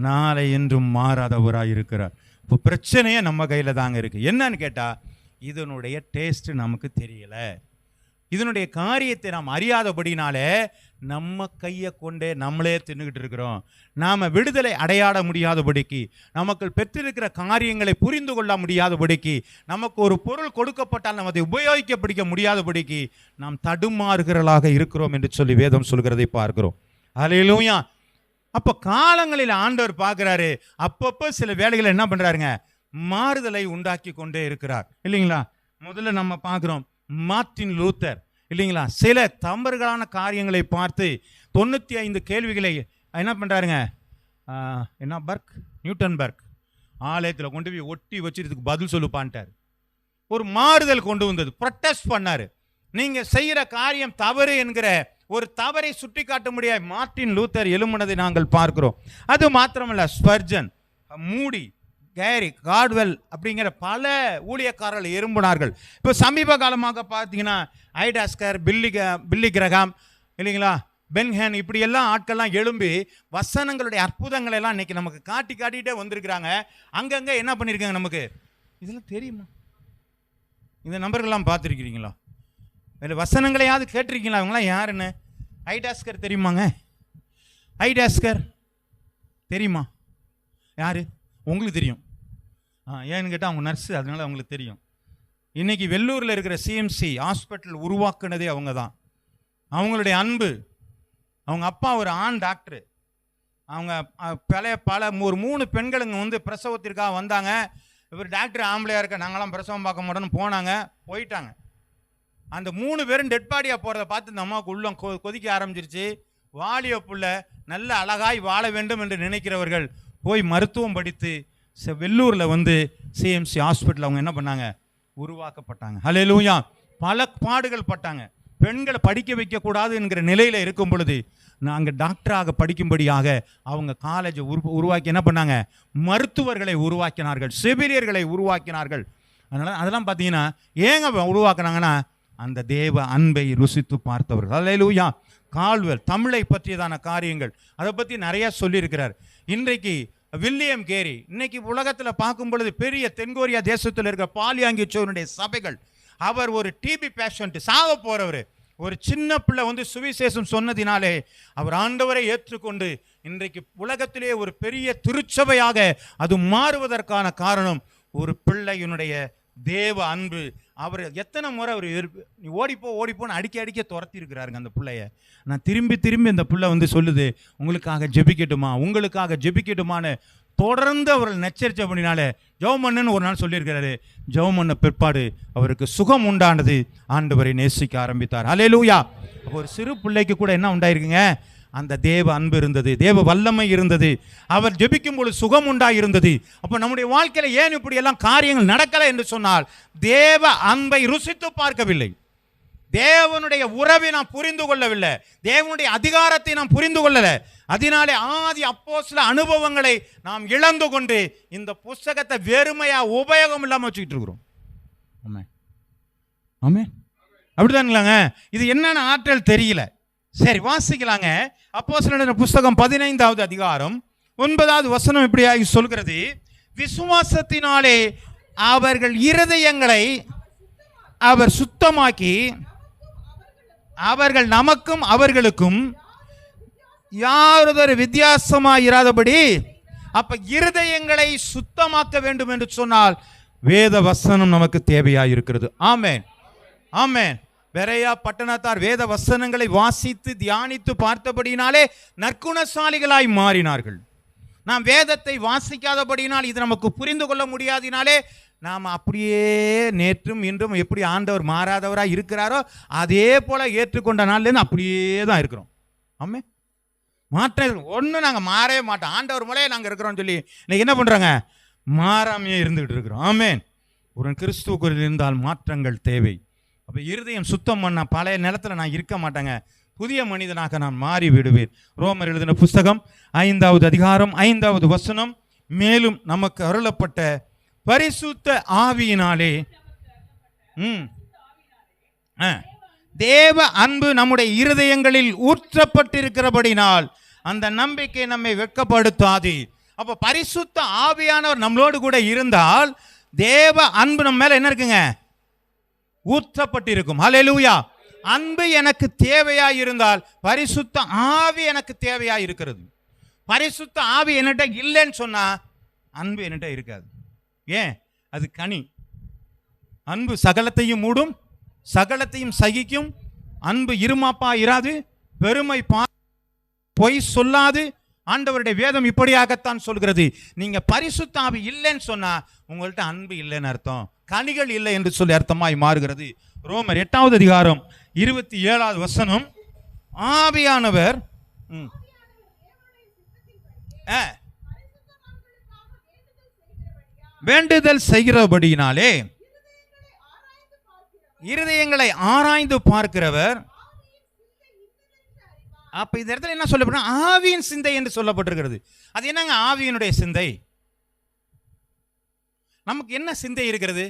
நாளை என்றும் மாறாதவராக இருக்கிறார். இப்போ பிரச்சனையே நம்ம கையில் தாங்க இருக்கு. என்னன்னு கேட்டால், இதனுடைய டேஸ்ட் நமக்கு தெரியல, இதனுடைய காரியத்தை நாம் அறியாதபடினாலே நம்ம கையை கொண்டே நம்மளே தின்னுக்கிட்டு இருக்கிறோம். நாம் விடுதலை அடையாட முடியாதபடிக்கு, நமக்கு பெற்றிருக்கிற காரியங்களை புரிந்து கொள்ள முடியாதபடிக்கு, நமக்கு ஒரு பொருள் கொடுக்கப்பட்டால் நம்ம அதை உபயோகிக்க முடியாதபடிக்கு நாம் தடுமாறுகிறவர்களாக இருக்கிறோம் என்று சொல்லி வேதம் சொல்கிறதை பார்க்கிறோம். அல்லேலூயா. அப்போ காலங்களில் ஆண்டவர் பார்க்குறாரு, அப்பப்போ சில வேலைகளை என்ன பண்ணுறாருங்க, மாறுதலை உண்டாக்கி கொண்டே இருக்கிறார் இல்லைங்களா? முதல்ல நம்ம பார்க்குறோம் மார்ட்டின் லூத்தர் இல்லைங்களா, சில தவறுகளான காரியங்களை பார்த்து 95 கேள்விகளை என்ன பண்ணுறாருங்க, நியூட்டன்பர்க் ஆலயத்தில் கொண்டு போய் ஒட்டி வச்சிருதுக்கு பதில் சொல்லுப்பான்ட்டார். ஒரு மாறுதல் கொண்டு வந்தது. ப்ரொட்டஸ்ட் பண்ணாரு. நீங்க செய்யற காரியம் தவறு என்கிற ஒரு தவறை சுட்டி காட்ட முடியாது. மார்ட்டின் லூத்தர் எழும்பினதை நாங்கள் பார்க்கிறோம். அது மாத்திரமல்ல, ஸ்பர்ஜன், மூடி, கேரி, கார்ட்வெல் அப்படிங்கிற பல ஊழியக்காரர்கள் எழும்பினார்கள். இப்போ சமீப காலமாக பார்த்தீங்கன்னா ஐடாஸ்கர், பில்லி கிரகாம் இல்லைங்களா, பென்ஹேன், இப்படி எல்லாம் ஆட்கள்லாம் எழும்பி வசனங்களுடைய அற்புதங்களை எல்லாம் இன்னைக்கு நமக்கு காட்டிகிட்டே வந்திருக்கிறாங்க. அங்கங்கே என்ன பண்ணியிருக்காங்க நமக்கு இதெல்லாம் தெரியுமா? இந்த நம்பர்கள்லாம் பார்த்துருக்கிறீங்களா? வேறு வசனங்களையாவது கேட்டிருக்கீங்களா? அவங்களாம் யாருன்னு? ஐடாஸ்கர் தெரியுமாங்க? ஐடாஸ்கர் தெரியுமா? யார்? உங்களுக்கு தெரியும். ஏன்னு கேட்டால் அவங்க நர்ஸு, அதனால அவங்களுக்கு தெரியும். இன்றைக்கி வெள்ளூரில் இருக்கிற சிஎம்சி ஹாஸ்பிட்டல் உருவாக்குனதே அவங்க தான். அவங்களுடைய அன்பு. அவங்க அப்பா ஒரு ஆண் டாக்டரு. அவங்க பல ஒரு 3 பெண்களுங்க வந்து பிரசவத்திற்காக வந்தாங்க. இவர் டாக்டர் ஆம்பளையாக இருக்க, நாங்களாம் பிரசவம் பார்க்க மாட்டோன்னு போயிட்டாங்க. அந்த 3 பேரும் டெட் பாடியாக போகிறத பார்த்து இந்த அம்மாவுக்கு உள்ளம் கொதிக்க ஆரம்பிச்சிருச்சு. வாலிய புள்ள நல்ல அழகாய் வாழ வேண்டும் என்று நினைக்கிறவர்கள் போய் மருத்துவம் படித்து வெள்ளூரில் வந்து சிஎம்சி ஹாஸ்பிட்டல் அவங்க என்ன பண்ணாங்க? உருவாக்கப்பட்டாங்க. ஹல்லேலூயா. பல பாடுகள் பட்டாங்க. பெண்களை படிக்க வைக்கக்கூடாது என்கிற நிலையில் இருக்கும் பொழுது நாங்கள் டாக்டராக படிக்கும்படியாக அவங்க காலேஜை உருவாக்கி என்ன பண்ணாங்க? மருத்துவர்களை உருவாக்கினார்கள், செவிலியர்களை உருவாக்கினார்கள். அதெல்லாம் பார்த்தீங்கன்னா ஏங்க உருவாக்குனாங்கன்னா அந்த தேவ அன்பை ருசித்து பார்த்தவர்கள். ஹல்லேலூயா. கால்வெல், தமிழை பற்றியதான காரியங்கள், அதை பற்றி நிறைய சொல்லியிருக்கிறார். இன்றைக்கு வில்லியம் கேரி, இன்னைக்கு உலகத்தில் பார்க்கும் பொழுது பெரிய தென்கொரியா தேசத்தில் இருக்கிற பாலியாங்கிச்சோருடைய சபைகள், அவர் ஒரு டிபி பேஷண்ட், சாக போகிறவர், ஒரு சின்ன பிள்ளை வந்து சுவிசேஷம் சொன்னதினாலே அவர் ஆண்டவரை ஏற்றுக்கொண்டு இன்றைக்கு உலகத்திலே ஒரு பெரிய திருச்சபையாக அது மாறுவதற்கான காரணம் ஒரு பிள்ளையினுடைய தேவ அன்பு. அவர் எத்தனை முறை அவர் நீ ஓடிப்போன்னு அடிக்க துரத்தி இருக்கிறாருங்க அந்த பிள்ளைய. நான் திரும்பி அந்த பிள்ளை வந்து சொல்லுது, உங்களுக்காக ஜெபிக்கட்டுமான்னு தொடர்ந்து அவர்கள் நச்சரிச்ச பண்ணினாலே ஜெபம் பண்ணுன்னு ஒரு நாள் சொல்லியிருக்கிறாரு. ஜெபம் பண்ண பிற்பாடு அவருக்கு சுகம் உண்டானது. ஆண்டவரை நேசிக்க ஆரம்பித்தார். ஹல்லேலூயா. அப்போ ஒரு சிறு பிள்ளைக்கு கூட என்ன உண்டாயிருக்குங்க? அந்த தேவ அன்பு இருந்தது, தேவ வல்லமை இருந்தது. அவர் ஜெபிக்கும் பொழுது சுகம் உண்டாயிருந்தது. அப்போ நம்முடைய வாழ்க்கையில் ஏன் இப்படி எல்லாம் காரியங்கள் நடக்கலை என்று சொன்னால் தேவ அன்பை ருசித்து பார்க்கவில்லை. தேவனுடைய உறவை நாம் புரிந்து கொள்ளவில்லை. தேவனுடைய அதிகாரத்தை நாம் புரிந்து கொள்ளலை. அதனாலே ஆதி அப்போஸ்தல அனுபவங்களை நாம் இழந்து கொண்டு இந்த புஸ்தகத்தை வெறுமையா உபயோகம் இல்லாமல் வச்சுக்கிட்டு இருக்கிறோம். ஆமென். அப்படிதானுங்களாங்க? இது என்னென்ன ஆற்றல் தெரியல. சரி, வாசிக்கலாங்க. அப்போஸ்தலர் புஸ்தகம் 15வது அதிகாரம் 9வது வசனம் இப்படியாகி சொல்கிறது, விசுவாசத்தினாலே அவர்கள் இருதயங்களை அவர் சுத்தமாக்கி அவர்கள் நமக்கும் அவர்களுக்கும் யாரொரு வித்தியாசமாயிராதபடி. அப்ப இருதயங்களை சுத்தமாக்க வேண்டும் என்று சொன்னால் வேத வசனம் நமக்கு தேவையாயிருக்கிறது. ஆமென், ஆமென். பெரையா பட்டணத்தார் வேத வசனங்களை வாசித்து தியானித்து பார்த்தபடினாலே நற்குணசாலிகளாய் மாறினார்கள். நாம் வேதத்தை வாசிக்காதபடினால் இது நமக்கு புரிந்து கொள்ள முடியாதினாலே நாம் அப்படியே நேற்றும் இன்றும் எப்படி ஆண்டவர் மாறாதவராக இருக்கிறாரோ அதே போல ஏற்றுக்கொண்ட நாள்லேருந்து அப்படியே தான் இருக்கிறோம். ஆமே, மாற்றம் ஒன்றும் நாங்கள் மாறவே மாட்டோம். ஆண்டவர் மூலையே நாங்கள் இருக்கிறோம்னு சொல்லி இன்னைக்கு என்ன பண்ணுறாங்க? மாறாமையே இருந்துகிட்டு இருக்கிறோம். ஆமேன். ஒரு கிறிஸ்துவுக்குள் இருந்தால் மாற்றங்கள் தேவை. அப்போ இருதயம் சுத்தம் பண்ண பழைய நிலத்தில் நான் இருக்க மாட்டேங்க, புதிய மனிதனாக நான் மாறி விடுவேன். ரோமர் எழுதின புஸ்தகம் 5வது அதிகாரம் 5வது வசனம், மேலும் நமக்கு அருளப்பட்ட பரிசுத்த ஆவியினாலே தேவ அன்பு நம்முடைய இருதயங்களில் ஊற்றப்பட்டிருக்கிறபடினால் அந்த நம்பிக்கை நம்மை வெட்கப்படுத்தாது. அப்போ பரிசுத்த ஆவியானவர் நம்மளோடு கூட இருந்தால் தேவ அன்பு நம்ம மேல என்ன இருக்குங்க? ஊற்றப்பட்டிருக்கும். ஹல்லேலூயா. அன்பு எனக்கு தேவையா இருந்தால் பரிசுத்த ஆவி எனக்கு தேவையா இருக்கிறது. பரிசுத்த ஆவி என்னட்ட இல்லைன்னு சொன்னா அன்பு என்னட்ட இருக்காது. ஏன்? அது கனி. அன்பு சகலத்தையும் மூடும், சகலத்தையும் சகிக்கும். அன்பு இருமாப்பா இராது, பெருமை பொய் சொல்லாது. ஆண்டவருடைய வேதம் இப்படியாகத்தான் சொல்கிறது. நீங்க பரிசுத்த ஆவி இல்லைன்னு சொன்னா உங்கள்கிட்ட அன்பு இல்லைன்னு அர்த்தம், கனிகள் இல்லை என்று சொல்லி அர்த்தமாய் மாறுகிறது. ரோமர் 8வது அதிகாரம் 27வது வசனம், ஆவியானவர் வேண்டுதல் செய்கிறபடியினாலே இருதயங்களை ஆராய்ந்து பார்க்கிறவர். அப்ப இந்த இடத்துல என்ன சொல்லப்படும்? ஆவியின் சிந்தை என்று சொல்லப்பட்டிருக்கிறது. அது என்னங்க ஆவியினுடைய சிந்தை? நமக்கு என்ன சிந்தை இருக்கிறது?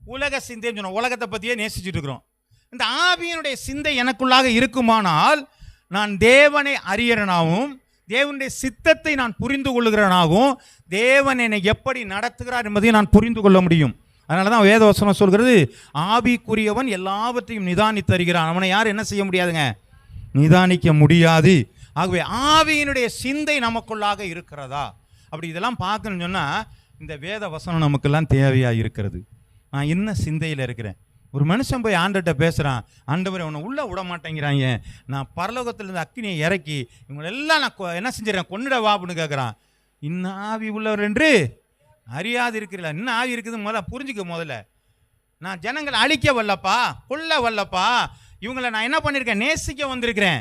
உலக சிந்தைன்னு சொன்னோம். உலகத்தை பற்றியே நேசிச்சுட்டு இருக்கிறோம். இந்த ஆவியினுடைய சிந்தை எனக்குள்ளாக இருக்குமானால் நான் தேவனை அறியறனாகவும் தேவனுடைய சித்தத்தை நான் புரிந்து கொள்ளுகிறனாகவும் தேவன் என்னை எப்படி நடத்துகிறார் என்பதை நான் புரிந்து கொள்ள முடியும். அதனால தான் வேதவசனம் சொல்கிறது, ஆவிக்குரியவன் எல்லாவற்றையும் நிதானித்து அறிகிறான், அவனை யார் என்ன செய்ய முடியாதுங்க? நிதானிக்க முடியாது. ஆகவே ஆவியினுடைய சிந்தை நமக்குள்ளாக இருக்கிறதா? அப்படி இதெல்லாம் பார்க்கணும்னு சொன்னால் இந்த வேத வசனம் நமக்கெல்லாம் தேவையாக இருக்கிறது. நான் என்ன சிந்தையில் இருக்கிறேன்? ஒரு மனுஷன் போய் ஆண்டவர்கிட்ட பேசுகிறான், ஆண்டவர் அவனை உள்ளே விட மாட்டேங்கிறாங்க, நான் பரலோகத்திலிருந்து அக்கினியை இறக்கி இவங்களெல்லாம் நான் என்ன செஞ்சிடறேன், கொன்னுடவா அப்படின்னு கேட்குறான். இன்னும் ஆவி உள்ளவர் என்று அறியாது இருக்கிறீங்களா? இன்னும் ஆவி இருக்குது முதல்ல புரிஞ்சுக்க. முதல்ல நான் ஜனங்களை அழிக்க வல்லப்பா, கொல்ல வல்லப்பா, இவங்களை நான் என்ன பண்ணியிருக்கேன்? நேசிக்க வந்திருக்கிறேன்,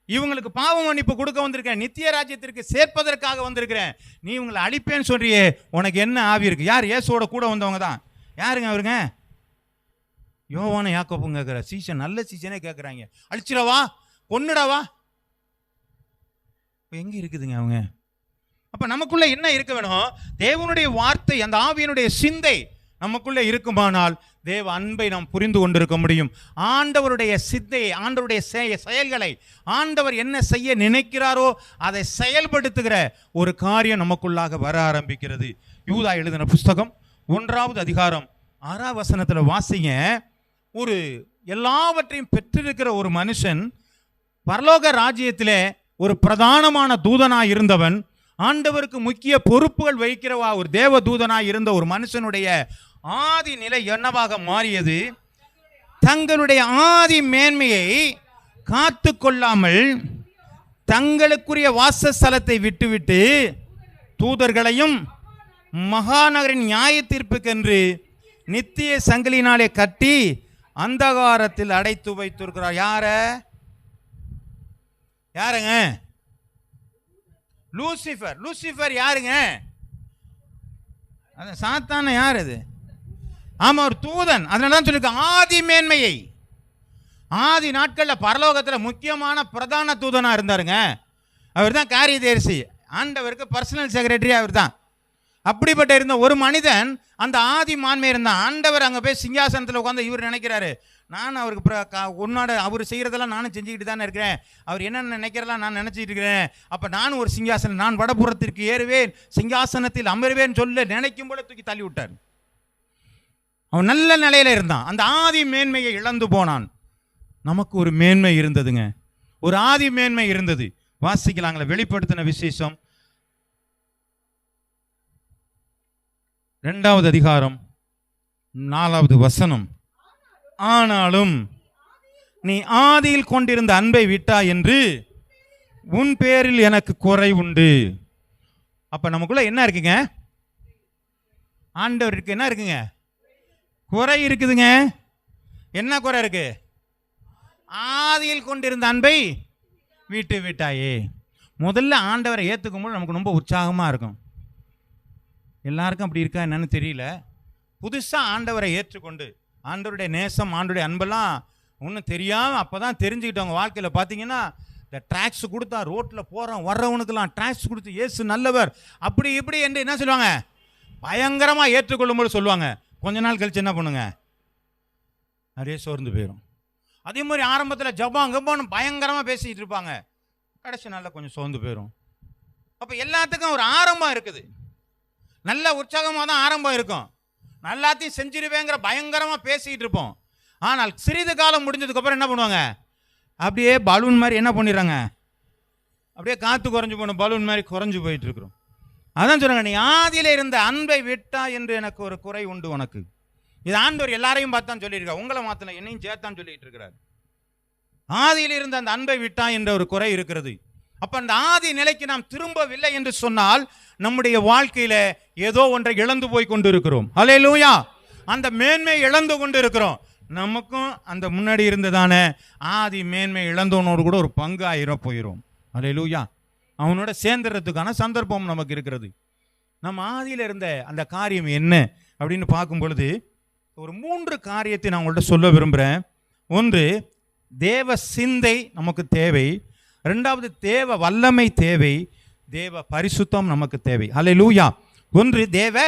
இவங்களுக்கு பாவ மன்னிப்பு கொடுக்க வந்திருக்கேன், நித்திய ராஜ்யத்திற்கு சேர்ப்பதற்காக வந்திருக்கிறேன். நீ இவங்களை அழிப்பேன்னு சொல்றியே, உனக்கு என்ன ஆவி இருக்கு? யார்? இயேசுவோட கூட வந்தவங்க தான். யாருங்க அவருங்க? யோவான யாக்கோபும் கேட்குற சீசன், நல்ல சீசனே கேட்குறாங்க, அழிச்சிடவா, கொன்னுடவா? எங்கே இருக்குதுங்க அவங்க? அப்போ நமக்குள்ளே என்ன இருக்க வேணும்? தேவனுடைய வார்த்தை, அந்த ஆவியினுடைய சிந்தை நமக்குள்ளே இருக்குமானால் தேவ அன்பை நாம் புரிந்து கொண்டிருக்க முடியும். ஆண்டவருடைய சிந்தையை, ஆண்டவருடைய செயல்களை, ஆண்டவர் என்ன செய்ய நினைக்கிறாரோ அதை செயல்படுத்துகிற ஒரு காரியம் நமக்குள்ளாக வர ஆரம்பிக்கிறது. யூதா எழுதின புஸ்தகம் 1வது அதிகாரம் 6வது வசனத்தில் வாசிங்க. ஒரு எல்லாவற்றையும் பெற்றிருக்கிற ஒரு மனுஷன், பரலோக ராஜ்யத்திலே ஒரு பிரதானமான தூதனாய் இருந்தவன், ஆண்டவருக்கு முக்கிய பொறுப்புகள் வகிக்கிறவா ஒரு தேவ தூதனாய் இருந்த ஒரு மனுஷனுடைய ஆதி நிலை என்னவாக மாறியது? தங்களுடைய ஆதி மேன்மையை காத்து கொள்ளாமல் தங்களுக்குரிய வாசஸ்தலத்தை விட்டுவிட்டு தூதர்களையும் மகாநகரின் நியாய தீர்ப்புக்கென்று நித்திய சங்கிலினாலே கட்டி அந்தகாரத்தில் அடைத்து வைத்திருக்கிறார். யாருங்க? லூசிஃபர். லூசிஃபர் யாருங்க? அது சாத்தான. யார் அது? ஆமா, ஒரு தூதன். அதனால தான் சொல்லியிருக்க ஆதி மேன்மையை. ஆதி நாட்களில் பரலோகத்தில் முக்கியமான பிரதான தூதனாக இருந்தாருங்க. அவர் தான் காரியதரிசி, ஆண்டவருக்கு பர்சனல் செக்ரட்டரி அவர் தான். அப்படிப்பட்ட இருந்த ஒரு மனிதன் அந்த ஆதி மான்மை இருந்தான். ஆண்டவர் அங்கே போய் சிங்காசனத்தில் உட்காந்து இவர் நினைக்கிறாரு, நான் அவருக்கு உன்னோட அவர் செய்கிறதெல்லாம் நானும் செஞ்சுக்கிட்டு தானே இருக்கிறேன், அவர் என்னென்ன நினைக்கிறதெல்லாம் நான் நினச்சிட்டு இருக்கிறேன், அப்போ நானும் ஒரு சிங்காசனம், நான் வடபுறத்திற்கு ஏறுவேன், சிங்காசனத்தில் அமர்வேன் சொல்ல நினைக்கும் போல தூக்கி தள்ளி விட்டார். அவன் நல்ல நிலையில் இருந்தான். அந்த ஆதி மேன்மையை இழந்து போனான். நமக்கு ஒரு மேன்மை இருந்ததுங்க, ஒரு ஆதி மேன்மை இருந்தது. வாசிக்கலாங்களே, வெளிப்படுத்தின விசேஷம் 2வது அதிகாரம் 4வது வசனம். ஆனாலும் நீ ஆதியில் கொண்டிருந்த அன்பை விட்டாய் என்று உன் பேரில் எனக்கு குறை உண்டு. அப்ப நமக்குள்ள என்ன இருக்குங்க? ஆண்டவருக்கு என்ன இருக்குங்க? குறை இருக்குதுங்க. என்ன குறை இருக்கு? ஆதியில் கொண்டிருந்த அன்பை விட்டு விட்டாயே. முதல்ல ஆண்டவரை ஏற்றுக்கும்போது நமக்கு ரொம்ப உற்சாகமாக இருக்கும். எல்லாருக்கும் அப்படி இருக்கா என்னன்னு தெரியல. புதுசாக ஆண்டவரை ஏற்றுக்கொண்டு ஆண்டவருடைய நேசம், ஆண்டவருடைய அன்பெல்லாம் ஒன்றும் தெரியாமல் அப்போ தான் தெரிஞ்சுக்கிட்டவங்க வாழ்க்கையில் பார்த்தீங்கன்னா, இந்த ட்ராக்ஸ் கொடுத்தா ரோட்டில் போகிறோம் வர்றவனுக்கெல்லாம் ட்ராக்ஸ் கொடுத்து இயேசு நல்லவர் அப்படி இப்படி என்று என்ன சொல்லுவாங்க? பயங்கரமாக ஏற்றுக்கொள்ளும்போது சொல்லுவாங்க. கொஞ்ச நாள் கழிச்சு என்ன பண்ணுங்க? நிறைய சோர்ந்து போயிடும். அதே மாதிரி ஆரம்பத்தில் ஜபான்னு பயங்கரமாக பேசிக்கிட்டு இருப்பாங்க, கடைசி நாளில் கொஞ்சம் சோர்ந்து போயிடும். அப்போ எல்லாத்துக்கும் ஒரு ஆரம்பம் இருக்குது. நல்ல உற்சாகமாக தான் ஆரம்பம் இருக்கும், எல்லாத்தையும் செஞ்சிருவேங்கிற பயங்கரமாக பேசிக்கிட்டு இருப்போம். ஆனால் சிறிது காலம் முடிஞ்சதுக்கப்புறம் என்ன பண்ணுவாங்க? அப்படியே பலூன் மாதிரி என்ன பண்ணிடுறாங்க? அப்படியே காற்று குறைஞ்சி போகணும், பலூன் மாதிரி குறைஞ்சி போயிட்டு இருக்கிறோம். அதான் சொல்கிறாங்க, நீ ஆதியில் இருந்த அன்பை விட்டா என்று எனக்கு ஒரு குறை உண்டு உனக்கு. இது ஆண்டவர் எல்லாரையும் பார்த்தான் சொல்லியிருக்கார், உங்களை மாத்தின என்னையும் சேர்த்தான் சொல்லிட்டு இருக்கிறார். ஆதியில் இருந்த அந்த அன்பை விட்டா என்ற ஒரு குறை இருக்கிறது. அப்ப அந்த ஆதி நிலைக்கு நாம் திரும்பவில்லை என்று சொன்னால் நம்முடைய வாழ்க்கையில ஏதோ ஒன்றை இழந்து போய் கொண்டு இருக்கிறோம். ஹல்லேலூயா. அந்த மேன்மை இழந்து கொண்டு இருக்கிறோம். நமக்கும் அந்த முன்னாடி இருந்ததான ஆதி மேன்மை இழந்தவனோடு கூட ஒரு பங்கு ஆயிரம் போயிடும். ஹல்லேலூயா. அவனோட சேர்ந்துறதுக்கான சந்தர்ப்பம் நமக்கு இருக்கிறது. நம்ம ஆதியில் இருந்த அந்த காரியம் என்ன அப்படின்னு பார்க்கும் பொழுது ஒரு 3 காரியத்தை நான் உங்கள்கிட்ட சொல்ல விரும்புகிறேன். ஒன்று, தேவ சிந்தை நமக்கு தேவை. 2வது, தேவ வல்லமை தேவை. தேவ பரிசுத்தம் நமக்கு தேவை. அல்லேலூயா. ஒன்று, தேவ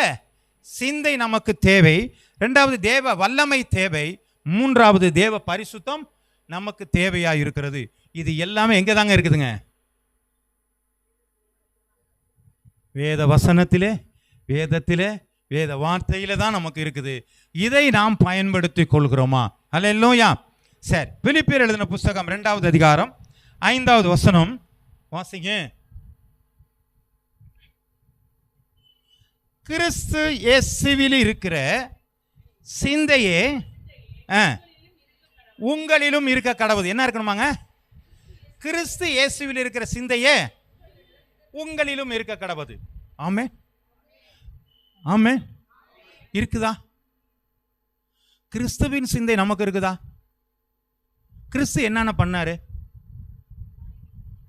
சிந்தை நமக்கு தேவை. 2வது, தேவ வல்லமை தேவை. 3வது, தேவ பரிசுத்தம் நமக்கு தேவையா இருக்கிறது. இது எல்லாமே எங்க தாங்க இருக்குதுங்க? வேத வசனத்திலே, வேதத்திலே, வேத வார்த்தையில தான் நமக்கு இருக்குது. இதை நாம் பயன்படுத்திக் கொள்கிறோமா? அல்லேலூயா. சரி, பிலிப்பியர் எழுதின புஸ்தகம் 2வது அதிகாரம் 5வது வசனம் வாசிங்க. கிறிஸ்து இயேசுவில் இருக்கிற சிந்தையே உங்களிலும் இருக்க கடவுது. என்ன இருக்கணுமாங்க? கிறிஸ்து இயேசுவில் இருக்கிற சிந்தையே உங்களிலும் இருக்க கடவுது. ஆமே, ஆமே. இருக்குதா? கிறிஸ்துவின் சிந்தை நமக்கு இருக்குதா? கிறிஸ்து என்னென்ன பண்ணாரு?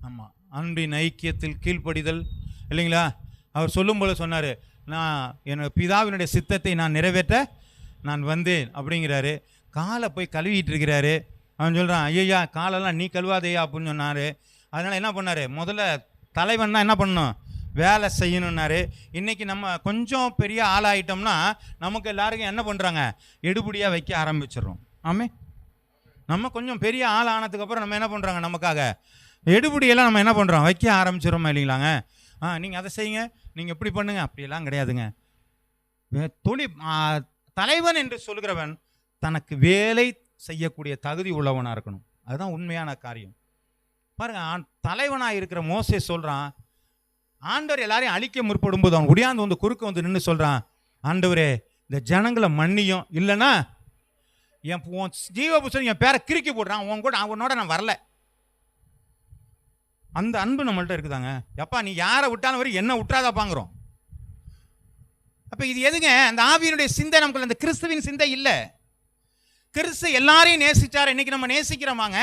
ஆமா, அன்பின் ஐக்கியத்தில் கீழ்ப்படிதல் இல்லைங்களா? அவர் சொல்லும் போது சொன்னாரு, நான் என் பிதாவினுடைய சித்தத்தை நான் நிறைவேற்ற நான் வந்தேன் அப்படிங்கிறாரு. காலை போய் கழுவிட்டு இருக்கிறாரு. அவன் சொல்கிறான், ஐயா காலெல்லாம் நீ கழுவாதையா அப்படின்னு சொன்னார். அதனால் என்ன பண்ணார்? முதல்ல தலைவன்னா என்ன பண்ணணும்? வேலை செய்யணுன்னாரு. இன்றைக்கி நம்ம கொஞ்சம் பெரிய ஆளாயிட்டோம்னா நமக்கு எல்லாருக்கும் என்ன பண்ணுறாங்க? எடுபடியாக வைக்க ஆரம்பிச்சிடுறோம். ஆமே, நம்ம கொஞ்சம் பெரிய ஆள் ஆனதுக்கப்புறம் நம்ம என்ன பண்ணுறாங்க? நமக்காக எடுபடியெல்லாம் நம்ம என்ன பண்ணுறோம்? வைக்க ஆரம்பிச்சிடுறோமா இல்லைங்களாங்க? நீங்கள் அதை செய்யுங்க, நீங்கள் எப்படி பண்ணுங்க, அப்படியெல்லாம் கிடையாதுங்க. தலைவன் என்று சொல்கிறவன் தனக்கு வேலை செய்யக்கூடிய தகுதி உள்ளவனாக இருக்கணும். அதுதான் உண்மையான காரியம். பாருங்க, தலைவனாக இருக்கிற மோசே சொல்கிறான், ஆண்டவர் எல்லாரையும் அழிக்க முற்படும் போது அவன் உடையாந்து வந்து குறுக்க வந்து நின்று சொல்கிறான், ஆண்டவரே இந்த ஜனங்களை மன்னியும், இல்லைன்னா என் ஜீவ புஸ்தகம் என் பேரை கிறுக்கி போடுறான், உன்னோட நான் வரல. அந்த அன்பு நம்மள்ட்ட இருக்குதாங்க. எப்பா நீ யாரை விட்டாலும் வரை என்ன விட்டாதாப்பாங்கிறோம். அப்போ இது எதுங்க? அந்த ஆவியினுடைய சிந்தை நமக்குள்ள, அந்த கிறிஸ்துவின் சிந்தை இல்லை. கிறிஸ்து எல்லாரையும் நேசிச்சார், இன்னைக்கு நம்ம நேசிக்கிறோமாங்க?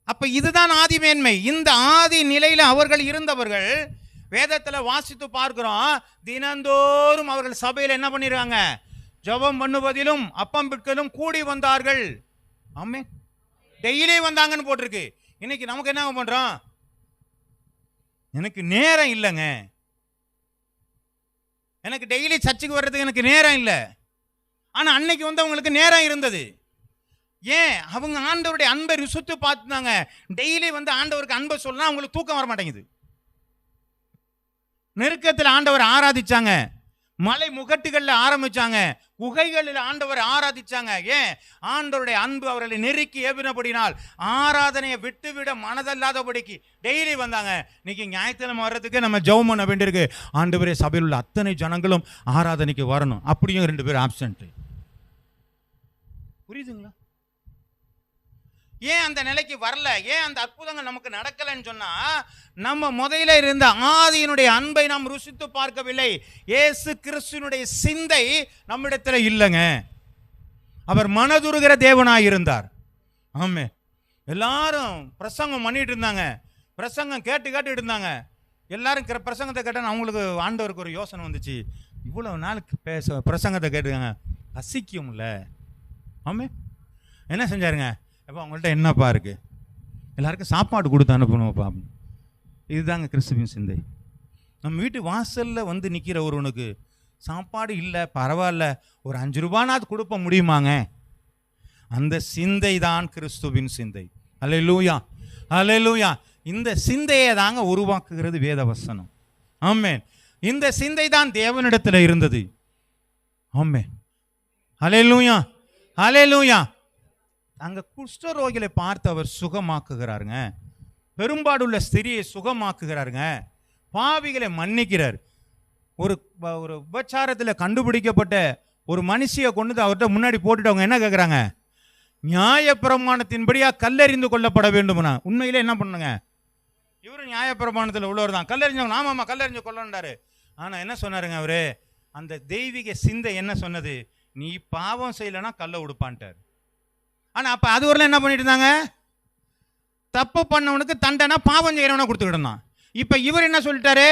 அப்ப இதுதான் ஆதி மேன்மை. இந்த ஆதி நிலையில அவர்கள் இருந்தவர்கள் வேதத்தில் வாசித்து பார்க்கிறோம். தினந்தோறும் அவர்கள் சபையில் என்ன பண்ணிருக்காங்க? ஜெபம் பண்ணுவதிலும் அப்பம் பிட்களும் கூடி வந்தார்கள். ஆமே, டெய்லி வந்தாங்கன்னு போட்டிருக்கு. இன்னைக்கு நமக்கு என்ன பண்றோம்? எனக்கு நேரம் இல்லைங்க, எனக்கு டெய்லி சர்ச்சுக்கு வர்றதுக்கு எனக்கு நேரம் இல்லை. ஆனா அன்னைக்கு வந்து அவங்களுக்கு நேரம் இருந்தது. ஏன்? அவங்க ஆண்டவருடைய அன்பை ருசித்து பார்த்துனாங்க. டெய்லி வந்து ஆண்டவருக்கு அன்பை சொல்லலாம், அவங்களுக்கு தூக்கம் வர மாட்டேங்குது. நெருக்கத்தில் ஆண்டவர் ஆராதிச்சாங்க, மலை முகட்டுகளில் ஆரம்பிச்சாங்க, குகைகளில் ஆண்டவர் ஆராதிச்சாங்க. ஏன்? ஆண்டவருடைய அன்பு அவர்களை நெருக்கி ஏவினபடினால் ஆராதனையை விட்டுவிட மனதல்லாதபடிக்கு டெய்லி வந்தாங்க. இன்னைக்கு ஞாயிற்றுக்கிழமை வர்றதுக்கு நம்ம ஜெபம் பண்ண வேண்டியிருக்கு. ஆண்டவரே சபையில் உள்ள அத்தனை ஜனங்களும் ஆராதனைக்கு வரணும், அப்படியும் 2 பேர் ஆப்சென்ட். புரியுதுங்களா? ஏன் அந்த நிலைக்கு வரல? ஏன் அந்த அற்புதங்கள் நமக்கு நடக்கலைன்னு சொன்னா, நம்ம முதல்ல இருந்த ஆதியினுடைய அன்பை நாம் ருசித்து பார்க்கவில்லை. இயேசு கிறிஸ்துவினுடைய சிந்தை நம்மிடத்தில் இல்லைங்க. அவர் மனதுருகிற தேவனாய் இருந்தார். ஆமே, எல்லாரும் பிரசங்கம் பண்ணிட்டு இருந்தாங்க, பிரசங்கம் கேட்டு இருந்தாங்க. எல்லாரும் பிரசங்கத்தை கேட்டால் அவங்களுக்கு ஆண்டவருக்கு ஒரு யோசனை வந்துச்சு, இவ்வளவு நாளுக்கு பிரசங்கத்தை கேட்டுக்காங்க, பசிக்கும்ல. ஆமே, என்ன செஞ்சாருங்க? அப்போ அவங்கள்ட்ட என்னப்பா இருக்கு? எல்லாருக்கும் சாப்பாடு கொடுத்து அனுப்பணும்ப்பா. இதுதாங்க கிறிஸ்துவின் சிந்தை. நம்ம வீட்டு வாசலில் வந்து நிற்கிற ஒருவனுக்கு சாப்பாடு இல்லை, பரவாயில்ல, ஒரு 5 ரூபானாவது கொடுப்ப முடியுமாங்க? அந்த சிந்தை தான் கிறிஸ்துவின் சிந்தை. அல்லேலூயா, அல்லேலூயா. இந்த சிந்தையை தாங்க உருவாக்குகிறது வேத வசனம். ஆமென். இந்த சிந்தை தான் தேவனிடத்தில் இருந்தது. ஆமென். அல்லேலூயா, அல்லேலூயா. அங்கே குஷ்டரோகிகளை பார்த்து அவர் சுகமாக்குகிறாருங்க. பெரும்பாடுள்ள ஸ்திரியை சுகமாக்குகிறாருங்க. பாவிகளை மன்னிக்கிறார். ஒரு உபச்சாரத்தில் கண்டுபிடிக்கப்பட்ட ஒரு மனுஷியை கொண்டு அவர்கிட்ட முன்னாடி போட்டுட்டு அவங்க என்ன கேட்குறாங்க? நியாயப்பிரமாணத்தின்படியா கல்லெறிந்து கொள்ளப்பட வேண்டும்னா. உண்மையிலே என்ன பண்ணுங்க? இவரு நியாயப்பிரமாணத்தில் உள்ளவர் தான். கல்லெறிஞ்சவங்க ஆமாம்மா கல்லெறிஞ்சு கொள்ளண்டாரு. ஆனால் என்ன சொன்னாருங்க அவரு? அந்த தெய்வீக சிந்தை என்ன சொன்னது? நீ பாவம் செய்யலைன்னா கல்லை உடுப்பான்ட்டார். ஆனால் அப்போ அது வரலாம் என்ன பண்ணிட்டு இருந்தாங்க? தப்பு பண்ணவனுக்கு தண்டனை பாவம் செய்கிறவனை கொடுத்துக்கிட்டு இருந்தான். இப்ப இவர் என்ன சொல்லிட்டாரு,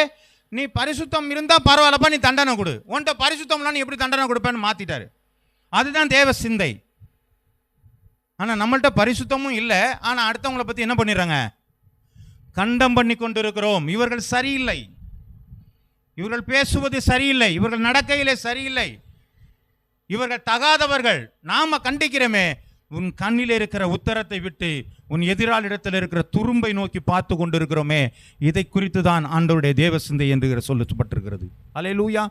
நீ பரிசுத்தம் இருந்தா பரவாயில்லப்பா, நீ தண்டனை கொடு, உன்கிட்ட பரிசுத்தம்லாம் நீ எப்படி தண்டனை கொடுப்பேன்னு மாத்திட்டாரு. அதுதான் தேவ சிந்தை. ஆனா நம்மள்ட்ட பரிசுத்தமும் இல்லை, ஆனா அடுத்தவங்களை பத்தி என்ன பண்ணிடுறாங்க, கண்டம் பண்ணி கொண்டு இருக்கிறோம். இவர்கள் சரியில்லை, இவர்கள் பேசுவது சரியில்லை, இவர்கள் நடக்கையிலே சரியில்லை, இவர்கள் தகாதவர்கள். நாம கண்டிக்கிறோமே, உன் கண்ணில் இருக்கிற உத்தரத்தை விட்டு உன் எதிராளிடத்தில் இருக்கிற துரும்பை நோக்கி பார்த்து கொண்டிருக்கிறோமே, இதை குறித்து தான் ஆண்டவருடைய தேவ சிந்தை என்று சொல்லப்பட்டிருக்கிறது. அல்லேலூயா,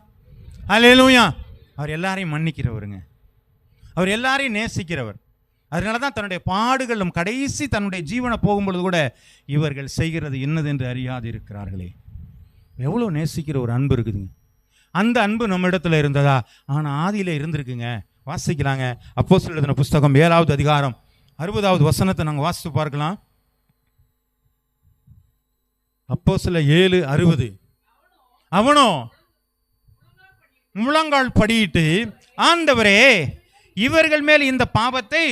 அல்லேலூயா. அவர் எல்லாரையும் மன்னிக்கிறவருங்க, அவர் எல்லாரையும் நேசிக்கிறவர். அதனால தான் தன்னுடைய பாடுகளும் கடைசி தன்னுடைய ஜீவனை போகும்பொழுது கூட இவர்கள் செய்கிறது என்னது என்று அறியாது இருக்கிறார்களே. எவ்வளோ நேசிக்கிற ஒரு அன்பு இருக்குதுங்க. அந்த அன்பு நம்ம இடத்துல இருந்ததா? ஆனால் ஆதியில் இருந்திருக்குங்க. வாசிக்கலாங்க. அப்போஸ்தலர் எழுதின புஸ்தகம் 7வது அதிகாரம் 60வது வசனத்தை நாங்கள் வாசித்து பார்க்கலாம். அப்போஸ்தலர் 7:60. அவனோ முழங்கால் படியிட்டு, ஆண்டவரே இவர்கள் மேல் இந்த பாவத்தை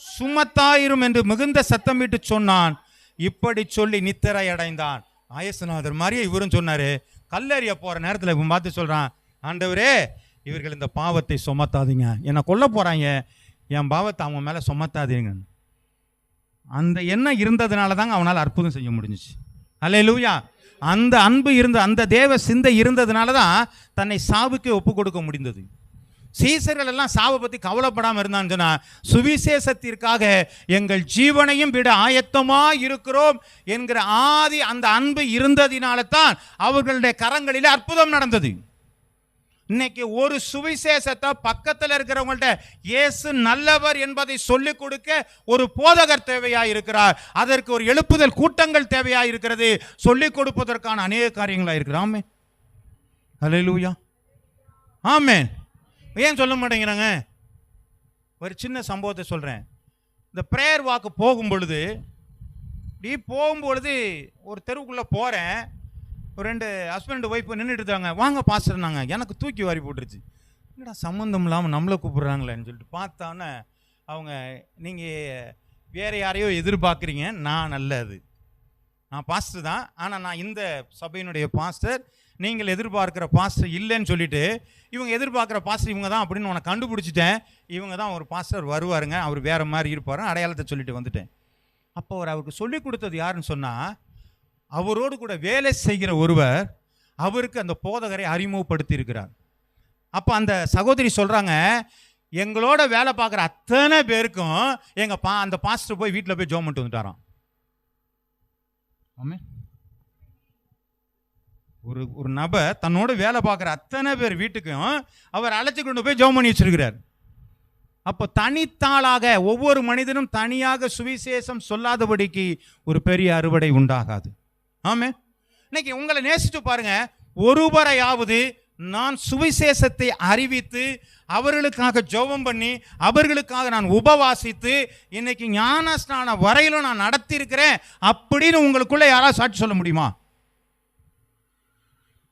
சுமத்தாயிரும் என்று மிகுந்த சத்தமிட்டு சொன்னான். இப்படி சொல்லி நித்திரை அடைந்தான். ஆயசநாதர் மாதிரியே இவரும் சொன்னாரு. கல்லறிய போற நேரத்தில் இவன் பார்த்து சொல்றான், ஆண்டவரே இவர்கள் இந்த பாவத்தை சுமத்தாதீங்க, என்னை கொல்ல போறாங்க, என் பாவத்தை அவங்க மேல சுமத்தாதீங்க. அந்த எண்ணம் இருந்ததுனால தாங்க அவனால் அற்புதம் செய்ய முடிஞ்சிச்சு. அல்லேலூயா. அந்த அன்பு இருந்த, அந்த தேவ சிந்தை இருந்ததுனால தான் தன்னை சாவுக்கு ஒப்பு கொடுக்க முடிந்தது. சீசர்கள் எல்லாம் சாவை பற்றி கவலைப்படாமல் இருந்தான்னு சொன்னா, சுவிசேஷத்திற்காக எங்கள் ஜீவனையும் விட ஆயத்தமாக இருக்கிறோம் என்கிற ஆதி அந்த அன்பு இருந்ததினால தான் அவர்களுடைய கரங்களிலே அற்புதம் நடந்தது. இன்னைக்கு ஒரு சுவிசேஷத்தை பக்கத்தில் இருக்கிறவங்கள்ட்ட இயேசு நல்லவர் என்பதை சொல்லிக் கொடுக்க ஒரு போதகர் தேவையாக இருக்கிறார். அதற்கு ஒரு எழுப்புதல் கூட்டங்கள் தேவையாக இருக்கிறது. சொல்லிக் கொடுப்பதற்கான அநேக காரியங்களாக இருக்கிறாமே. அல்லேலூயா, ஆமென். ஏன் சொல்ல மாட்டேங்கிறாங்க? ஒரு சின்ன சம்பவத்தை சொல்கிறேன். இந்த ப்ரேயர் வாக்கு போகும்பொழுது, இப்படி போகும்பொழுது ஒரு தெருவுக்குள்ளே போகிறேன். ஒரு 2 ஹஸ்பண்ட் ஒய்ஃப் நின்றுட்டு இருக்காங்க. வாங்க பாஸ்டர்னாங்க. எனக்கு தூக்கி வாரி போட்டுருச்சு. என்னடா சம்மந்தம் இல்லாமல் நம்மளை கூப்பிட்றாங்களேன்னு சொல்லிட்டு பார்த்தானே, அவங்க நீங்கள் வேறு யாரையோ எதிர்பார்க்குறீங்க, நான் அல்ல, அது நான் பாஸ்டர் தான், ஆனால் நான் இந்த சபையினுடைய பாஸ்டர், நீங்கள் எதிர்பார்க்குற பாஸ்டர் இல்லைன்னு சொல்லிட்டு, இவங்க எதிர்பார்க்குற பாஸ்டர் இவங்க தான் அப்படின்னு உனக்கு கண்டுபிடிச்சிட்டேன். இவங்க தான் ஒரு பாஸ்டர் வருவாருங்க, அவர் வேறு மாதிரி இருப்பார், அடையாளத்தை சொல்லிட்டு வந்துட்டேன். அப்போ அவருக்கு சொல்லிக் கொடுத்தது யாருன்னு சொன்னால், அவரோடு கூட வேலை செய்கிற ஒருவர் அவருக்கு அந்த போதகரை அறிமுகப்படுத்தி இருக்கிறார். அப்போ அந்த சகோதரி சொல்கிறாங்க, எங்களோட வேலை பார்க்குற அத்தனை பேருக்கும் எங்கள் அந்த பாஸ்டர் போய் வீட்டில் போய் ஜெபம் பண்ணிட்டு வந்துட்டாராம். ஆமென். ஒரு நபர் தன்னோட வேலை பார்க்குற அத்தனை பேர் வீட்டுக்கும் அவர் அழைச்சி கொண்டு போய் ஜெபம் பண்ணி வச்சிருக்கிறார். அப்போ தனித்தாளாக ஒவ்வொரு மனிதனும் தனியாக சுவிசேஷம் சொல்லாதபடிக்கு ஒரு பெரிய அறுவடை உண்டாகாது. ஆமென். இன்னைக்கு உங்களை நேசித்து பாருங்க, ஒருவரையாவது நான் சுவிசேஷத்தை அறிவித்து அவர்களுக்காக ஜெபம் பண்ணி அவர்களுக்காக நான் உபவாசித்து இன்னைக்கு ஞானஸ்நான வரையிலும் நான் நடத்தி இருக்கிறேன் அப்படின்னு உங்களுக்குள்ள யாராவது சாட்சி சொல்ல முடியுமா?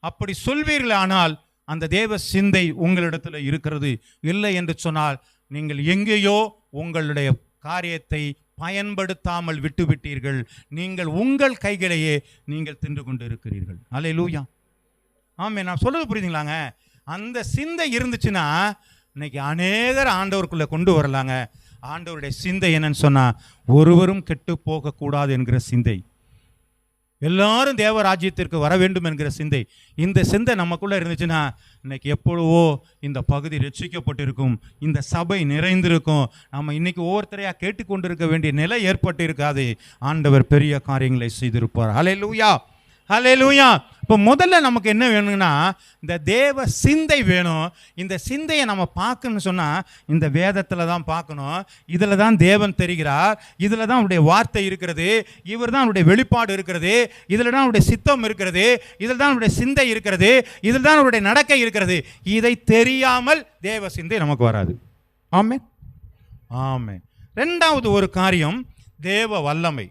அப்படி சொல்வீர்கள் ஆனால் அந்த தேவ சிந்தை உங்களிடத்தில் இருக்கிறது. இல்லை என்று சொன்னால் நீங்கள் எங்கேயோ உங்களுடைய காரியத்தை பயன்படுத்தாமல் விட்டுவிட்டீர்கள். நீங்கள் உங்கள் கைகளையே நீங்கள் தின்று கொண்டு இருக்கிறீர்கள். அல்லேலூயா, ஆமென். நான் சொல்றது புரியுதுங்களாங்க? அந்த சிந்தை இருந்துச்சுன்னா இன்னைக்கு அநேகர் ஆண்டவருக்குள்ளே கொண்டு வரலாங்க. ஆண்டவருடைய சிந்தை என்னன்னு சொன்னால், ஒருவரும் கெட்டு போகக்கூடாது என்கிற சிந்தை, எல்லாரும் தேவராஜ்யத்திற்கு வர வேண்டும் என்கிற சிந்தை. இந்த சிந்தை நமக்குள்ளே இருந்துச்சுன்னா இன்னைக்கு எப்பொழுவோ இந்த பகுதி ரட்சிக்கப்பட்டிருக்கும், இந்த சபை நிறைந்திருக்கும். நம்ம இன்னைக்கு ஒவ்வொருத்தரையாக கேட்டுக்கொண்டிருக்க வேண்டிய நிலை ஏற்பட்டு இருக்காது. ஆண்டவர் பெரிய காரியங்களை செய்திருப்பார். அல்லேலூயா, அல்லேலூயா. இப்போ முதல்ல நமக்கு என்ன வேணும்னா, இந்த தேவ சிந்தை வேணும். இந்த சிந்தையை நம்ம பார்க்கணும்னு சொன்னால் இந்த வேதத்தில் தான் பார்க்கணும். இதில் தான் தேவன் தெரிகிறார், இதில் தான் அவருடைய வார்த்தை இருக்கிறது, இவர் தான் அவருடைய வெளிப்பாடு இருக்கிறது, இதில் தான் அவருடைய சித்தம் இருக்கிறது, இதில் தான் அவருடைய சிந்தை இருக்கிறது, இதில் தான் அவருடைய நடக்கை இருக்கிறது. இதை தெரியாமல் தேவ சிந்தை நமக்கு வராது. ஆமென், ஆமென். ரெண்டாவது ஒரு காரியம், தேவ வல்லமை.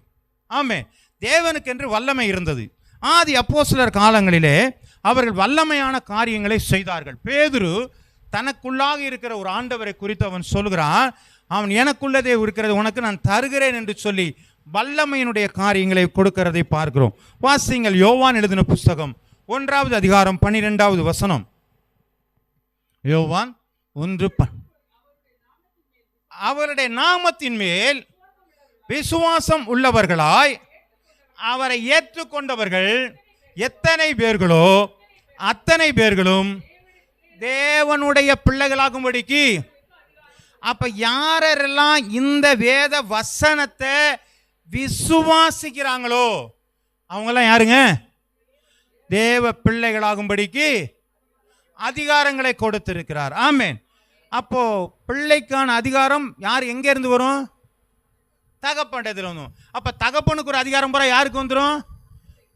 ஆமென். தேவனுக்கென்று வல்லமை இருந்தது. ஆதி அப்போஸ்தலர் காலங்களிலே அவர்கள் வல்லமையான காரியங்களை செய்தார்கள். பேதுரு தனக்குள்ளாக இருக்கிற ஒரு ஆண்டவரை குறித்து அவன் சொல்கிறான், அவன் எனக்குள்ளதே இருக்கிறது உனக்கு நான் தருகிறேன் என்று சொல்லி வல்லமையினுடைய காரியங்களை கொடுக்கிறதை பார்க்கிறோம். வாசிங்கள் யோவான் எழுதின புஸ்தகம் 1வது அதிகாரம் 12வது வசனம். யோவான் 1 அவருடைய நாமத்தின் மேல் விசுவாசம் உள்ளவர்களாய் அவரை ஏற்றுக்கொண்டவர்கள் எத்தனை பேர்களோ அத்தனை பேர்களும் தேவனுடைய பிள்ளைகளாகும்படிக்கு. அப்ப யாரெல்லாம் இந்த வேத வசனத்தை விசுவாசிக்கிறாங்களோ அவங்கெல்லாம் யாருங்க? தேவ பிள்ளைகளாகும்படிக்கு அதிகாரங்களை கொடுத்திருக்கிறார். ஆமென். அப்போ பிள்ளைக்கான அதிகாரம் யார் எங்க இருந்து வரும்? தகப்பன்டத்துல வந்துடும். அப்ப தகப்பனுக்கு ஒரு அதிகாரம் பூரா யாருக்கு வந்துடும்?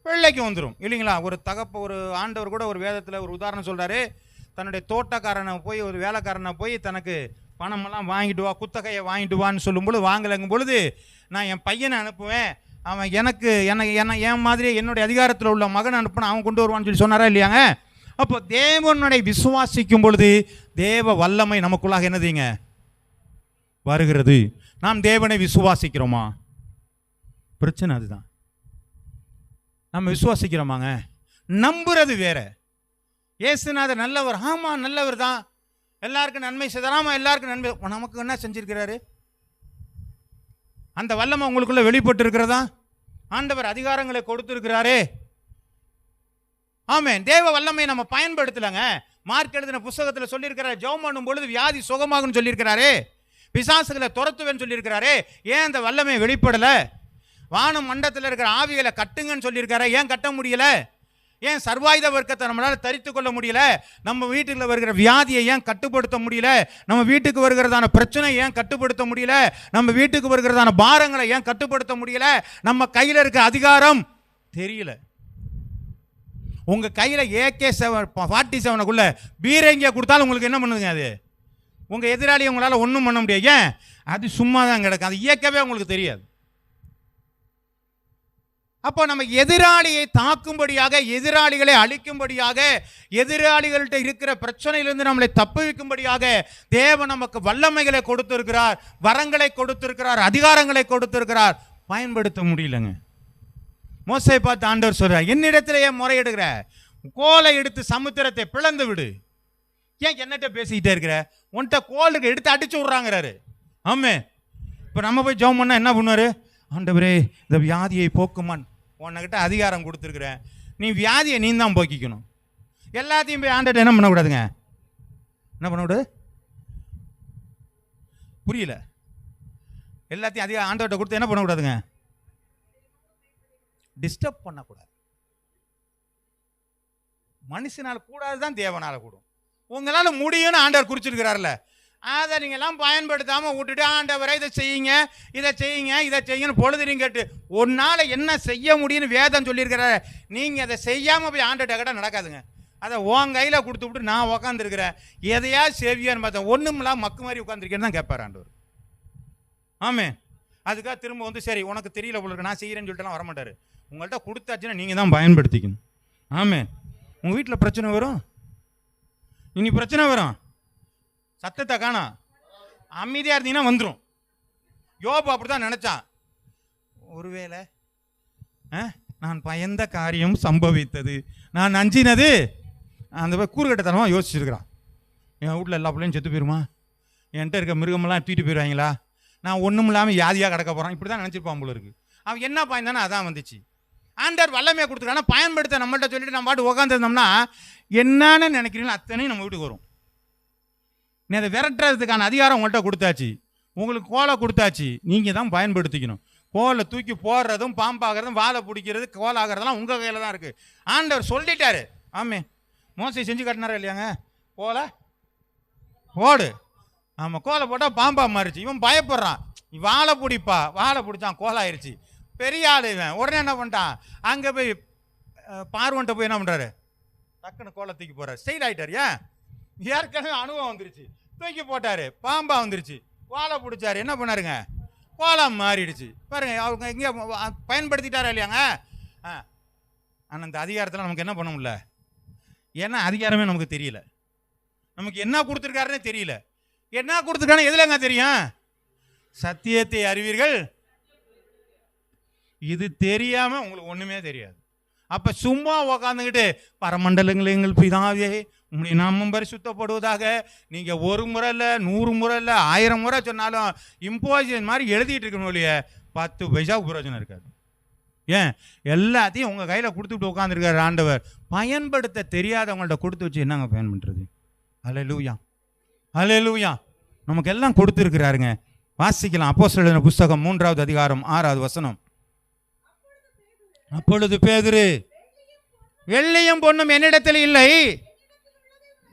பிள்ளைக்கு வந்துடும் இல்லைங்களா? ஒரு ஆண்டவர் கூட ஒரு வேதத்தில் ஒரு உதாரணம் சொல்றாரு. தன்னுடைய தோட்டக்காரனை போய் ஒரு வேலைக்காரனை போய் தனக்கு பணமெல்லாம் வாங்கிட்டு வா, குத்தகையை வாங்கிட்டு வான்னு சொல்லும்போது வாங்கலைங்கும் பொழுது நான் என் பையனை அனுப்புவேன், அவன் எனக்கு என் மாதிரி என்னுடைய அதிகாரத்தில் உள்ள மகனை அனுப்பின அவன் கொண்டு வருவான்னு சொல்லி சொன்னாரா இல்லையாங்க? அப்போ தேவனுடைய விசுவாசிக்கும் பொழுது தேவ வல்லமை நமக்குள்ளாக என்னதுங்க வருகிறது. நாம் தேவனை விசுவாசிக்கிறோமா? பிரச்சனை அதுதான். நம்ம விசுவாசிக்கிறோமாங்க? நம்புறது வேற. இயேசுநாதர் நல்லவர், ஆமா நல்லவர் தான், எல்லாருக்கும் நன்மை செய்தார், ஆமா எல்லாருக்கும் நன்மை. நமக்கு என்ன செஞ்சிருக்கிறாரு? அந்த வல்லமை உங்களுக்குள்ள வெளிப்பட்டு இருக்கிறதா? ஆண்டவர் அதிகாரங்களை கொடுத்திருக்கிறாரே. ஆமென். தேவ வல்லமை நம்ம பயன்படுத்தலங்க. மார்க் எழுதின புத்தகத்தில் சொல்லியிருக்கிறார், ஜெபம் பண்ணும் பொழுது வியாதி சுகமாகும்னு சொல்லியிருக்கிறாரு, பிசாசுகளை துரத்துவேன்னு சொல்லியிருக்கிறாரு. ஏன் அந்த வல்லமை வெளிப்படல? வானம் மண்டலத்தில் இருக்கிற ஆவிகளை கட்டுங்கன்னு சொல்லியிருக்காரு, ஏன் கட்ட முடியல? ஏன் சர்வாயுத வர்க்கத்தை நம்மளால தரித்து கொள்ள முடியல? நம்ம வீட்டுக்குள்ள வருகிற வியாதியை ஏன் கட்டுப்படுத்த முடியல? நம்ம வீட்டுக்கு வருகிறதான பிரச்சனை ஏன் கட்டுப்படுத்த முடியல? நம்ம வீட்டுக்கு வருகிறதான பாரங்களை ஏன் கட்டுப்படுத்த முடியல? நம்ம கையில் இருக்க அதிகாரம் தெரியல. உங்க கையில AK-47 பீரங்கியா கொடுத்தாலும் உங்களுக்கு என்ன பண்ணுதுங்க? அது உங்க எதிராளி உங்களால ஒன்றும் பண்ண முடியாது. ஏன்? அது சும்மா தான் கிடக்கும், அது இயக்கவே உங்களுக்கு தெரியாது. அப்போ நம்ம எதிராளியை தாக்கும்படியாக, எதிராளிகளை அழிக்கும்படியாக, எதிராளிகள்கிட்ட இருக்கிற பிரச்சனையிலிருந்து நம்மளை தப்புவிக்கும்படியாக தேவன் நமக்கு வல்லமைகளை கொடுத்திருக்கிறார், வரங்களை கொடுத்திருக்கிறார், அதிகாரங்களை கொடுத்திருக்கிறார். பயன்படுத்த முடியலங்க. மோசே பார்த்து ஆண்டவர் சொல்றார், என்னிடத்திலேயே முறையிடுகிற, கோலை எடுத்து சமுத்திரத்தை பிளந்து விடு. ஏன் என்னட்ட பேசிக்கிட்டே இருக்கிற? உன்கிட்ட கோலுக்கு எடுத்து அடிச்சு விட்றாங்கிறாரு. ஆமே. இப்போ நம்ம போய் ஜெபம் பண்ணா என்ன பண்ணுவாரு? ஆண்டவரே இந்த வியாதியை போக்குமான், உன்கிட்ட அதிகாரம் கொடுத்துருக்குறேன், நீ வியாதியை நீ தான் போக்கிக்கணும். எல்லாத்தையும் போய் ஆண்டர்கிட்ட என்ன பண்ணக்கூடாதுங்க? என்ன பண்ணக்கூடாது? புரியல. எல்லாத்தையும் அதிகம் ஆண்டவர்கிட்ட கொடுத்து என்ன பண்ணக்கூடாதுங்க? டிஸ்டர்ப் பண்ணக்கூடாது. மனுஷனால் கூடாதுதான் தேவனால கூடும். உங்களால முடியும்னு ஆண்டவர் குறிச்சிருக்கிறார்ல, அதை நீங்க எல்லாம் பயன்படுத்தாம விட்டுட்டு ஆண்டவரை இதை செய்யுங்க, இதை செய்யுங்க, இதை செய்யுங்கன்னு பொழுதுறீங்க கேட்டு ஒன்னால என்ன செய்ய முடியும்னு வேதம் சொல்லியிருக்கிறாரு. நீங்க அதை செய்யாம போய் ஆண்டவர்கிட்ட கிட்ட நடக்காதுங்க. அதை உன் கையில கொடுத்து விட்டு நான் உட்காந்துருக்கிறேன், எதையா செவியான்னு பார்த்தேன், ஒன்றும் இல்லாம மக்கு மாதிரி உட்காந்துருக்கேன்னு தான் கேட்பார் ஆண்டவர். ஆமே. அதுக்காக திரும்ப வந்து சரி உனக்கு தெரியல போல இருக்கு நான் செய்யறேன்னு சொல்லிட்டுலாம் வரமாட்டாரு. உங்கள்கிட்ட கொடுத்தாச்சுன்னா நீங்க தான் பயன்படுத்திக்கணும். ஆமே. உங்க வீட்டில் பிரச்சனை வரும், இனி பிரச்சனை வரும், சத்தத்தை காணா அமைதியா இருந்தீங்கன்னா வந்துடும். யோபு அப்படித்தான் நினைச்சான். ஒருவேளை நான் பயந்த காரியம் சம்பவித்தது, நான் அஞ்சினது, அந்த கூறுகட்டத்தனமா யோசிச்சிருக்கிறான். என் வீட்டில் எல்லா பிள்ளையும் செத்து போயிருமா, என்கிட்ட இருக்க மிருகமெல்லாம் தூக்கிட்டு போயிடுவாங்களா, நான் ஒன்றும் இல்லாமல் யாதியாக கிடக்க போகிறான், இப்படி தான் நினச்சிருப்பான் போல இருக்கு. அவன் என்ன பாய்ந்தானோ அதான் வந்துச்சு. ஆண்டவர் வல்லமையை கொடுத்துருக்கானா பயன்படுத்த நம்மள்கிட்ட சொல்லிட்டு நம்ம பாட்டு உட்காந்துருந்தோம்னா என்னன்னு நினைக்கிறீங்களோ அத்தனையும் நம்ம வீட்டுக்கு வரும். நீ அதை விரட்டுறதுக்கான அதிகாரம் உங்கள்கிட்ட கொடுத்தாச்சு, உங்களுக்கு கோலை கொடுத்தாச்சு, நீங்கள் தான் பயன்படுத்திக்கணும். கோலை தூக்கி போடுறதும் பாம்பாகிறதும் வாழை பிடிக்கிறது கோலாகிறதெல்லாம் உங்கள் கையில் தான் இருக்குது. ஆண்டவர் சொல்லிட்டாரு. ஆமே. மோசை செஞ்சு காட்டினாரா இல்லையாங்க? கோலை போடு. ஆமாம், கோலை போட்டால் பாம்பா மாறிச்சு. இவன் பயப்படுறான், வாழை பிடிப்பா, வாழை பிடிச்சான் கோலாயிருச்சு. பெரிய ஆள் இவன். உடனே என்ன பண்ணிட்டான், அங்கே போய் பார்வன்ட்ட போய் என்ன பண்ணுறாரு, டக்குன்னு கோலை தூக்கி போகிறார். ஸ்டைல் ஆகிட்டார். ஏன்? ஏற்கனவே அனுபவம் வந்துருச்சு. தூக்கி போட்டார், பாம்பா வந்துருச்சு. வாழை பிடிச்சாரு, என்ன பண்ணாருங்க, கோலம் மாறிடுச்சு. பாருங்க, அவங்க எங்கேயோ பயன்படுத்திட்டாரா இல்லையாங்க? ஆனால் அந்த அதிகாரத்தில் நமக்கு என்ன பண்ண முடியல, ஏன்னா அதிகாரமே நமக்கு தெரியல. நமக்கு என்ன கொடுத்துருக்காருன்னே தெரியல. என்ன கொடுத்துருக்கானு எதுலங்க தெரியும்? சத்தியத்தை அறிவீர்கள், இது தெரியாம உங்களுக்கு ஒண்ணுமே தெரியாது. அப்ப சும்மா உக்காந்துக்கிட்டு பரமண்டலங்கள் எங்கள் பிதாவே உங்களுடைய நாமம் பரிசுத்தப்படுவதாக நீங்க ஒரு முறை இல்லை 100 முறை இல்லை 1000 முறை சொன்னாலும் இம்போசிஷன் மாதிரி எழுதிட்டு இருக்கணும் இல்லையே, 10 பைசாவுக்கு பிரயோஜனம் இருக்காது. ஏன் எல்லாத்தையும் உங்கள் கையில் கொடுத்துட்டு உட்காந்துருக்காரு ஆண்டவர். பயன்படுத்த தெரியாதவங்கள்ட்ட கொடுத்து வச்சு என்னங்க பயன் பண்ணுறது? அல்லேலூயா, அல்லேலூயா. நமக்கு எல்லாம் கொடுத்துருக்கிறாருங்க. வாசிக்கலாம். அப்போஸ்தலர் எழுதின புஸ்தகம் 3வது அதிகாரம் 6வது வசனம். அப்பொழுது பேதுரு, வெள்ளியும் பொன்னும் என்னிடத்தில் இல்லை,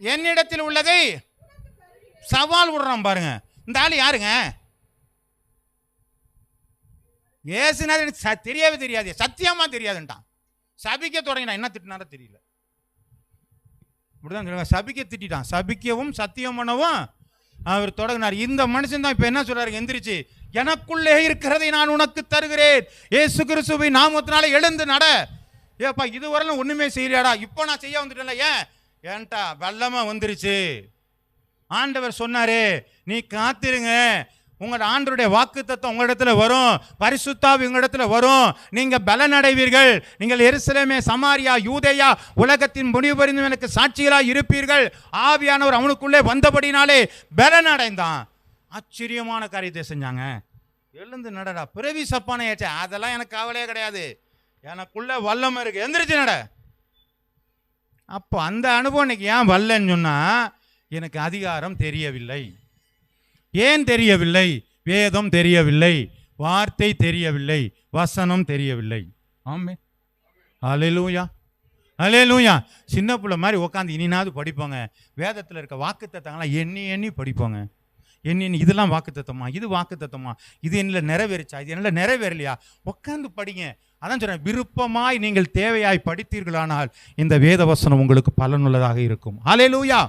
என்னிடத்தில் உள்ளதை சவால் விடுறான் பாருங்க. இந்த ஆள் யாருங்க? ஏசுநாதர் தெரியவே தெரியாது, சத்தியமா தெரியாதுன்ட்டான். சபிக்க தொடங்கினா என்ன திட்டினாரோ தெரியல. இப்படிதான் சொல்லுவாங்க, சபிக்க திட்டான். சபிக்கவும் சத்தியம் பண்ணவும் அவர் தொடங்கினார். இந்த மனுஷன் தான் இப்ப என்ன சொல்றாரு? எந்திரிச்சு எனக்குள்ளே இருக்கிறதை நான் உனக்கு தருகிறேன், இயேசு கிறிஸ்துவின் நாமத்தினால எழுந்து நட. ஏப்பா இதுவரையிலும் ஒண்ணுமே செய்யறியாடா, இப்போ நான் செய்ய வந்துட்டேன்ல. ஏன் ஏன்டா வெள்ளமா வந்துருச்சு. ஆண்டவர் சொன்னாரு, நீ காத்திருங்க, உங்களோட ஆண்டருடைய வாக்குத்தத்தம் உங்களிடத்துல வரும், பரிசுத்தாவி உங்களிடத்துல வரும், நீங்க பலன் அடைவீர்கள், நீங்கள் எருசலேமே சமாரியா யூதேயா உலகத்தின் முடிவு பரிந்தும் எனக்கு சாட்சிகளாக இருப்பீர்கள். ஆவியானவர் அவனுக்குள்ளே வந்தபடினாலே பலன் அடைந்தான். ஆச்சரியமான காரியத்தை செஞ்சாங்க. எழுந்து நடடா, பிறவி சப்பான ஏற்ற அதெல்லாம் எனக்கு கவலையே கிடையாது, எனக்குள்ள வல்லமை இருக்கு, எந்திரிச்சு நட. அப்போ அந்த அனுபவம் இன்னைக்கு ஏன் வரலன்னு சொன்னா, எனக்கு அதிகாரம் தெரியவில்லை. ஏன் தெரியவில்லை? வேதம் தெரியவில்லை, வார்த்தை தெரியவில்லை, வசனம் தெரியவில்லை. ஆமே, அல்லேலூயா, அல்லேலூயா. சின்ன பிள்ளை மாதிரி உட்காந்து இனினாவது படிப்போங்க. வேதத்தில் இருக்க வாக்குத்தத்தங்களாம் எண்ணி எண்ணி படிப்போங்க. எண்ணி இதெல்லாம் வாக்குத்தத்தமா, இது வாக்குத்தத்தமா, இது என்ன நிறைவேறிச்சா, இது என்ன நிறைவேறலையா, உட்காந்து படிங்க. அதான் சொல்றேன், விருப்பமாய் நீங்கள் தேவையாய் படித்தீர்களானால் இந்த வேத வசனம் உங்களுக்கு பலனுள்ளதாக இருக்கும். அல்லேலூயா.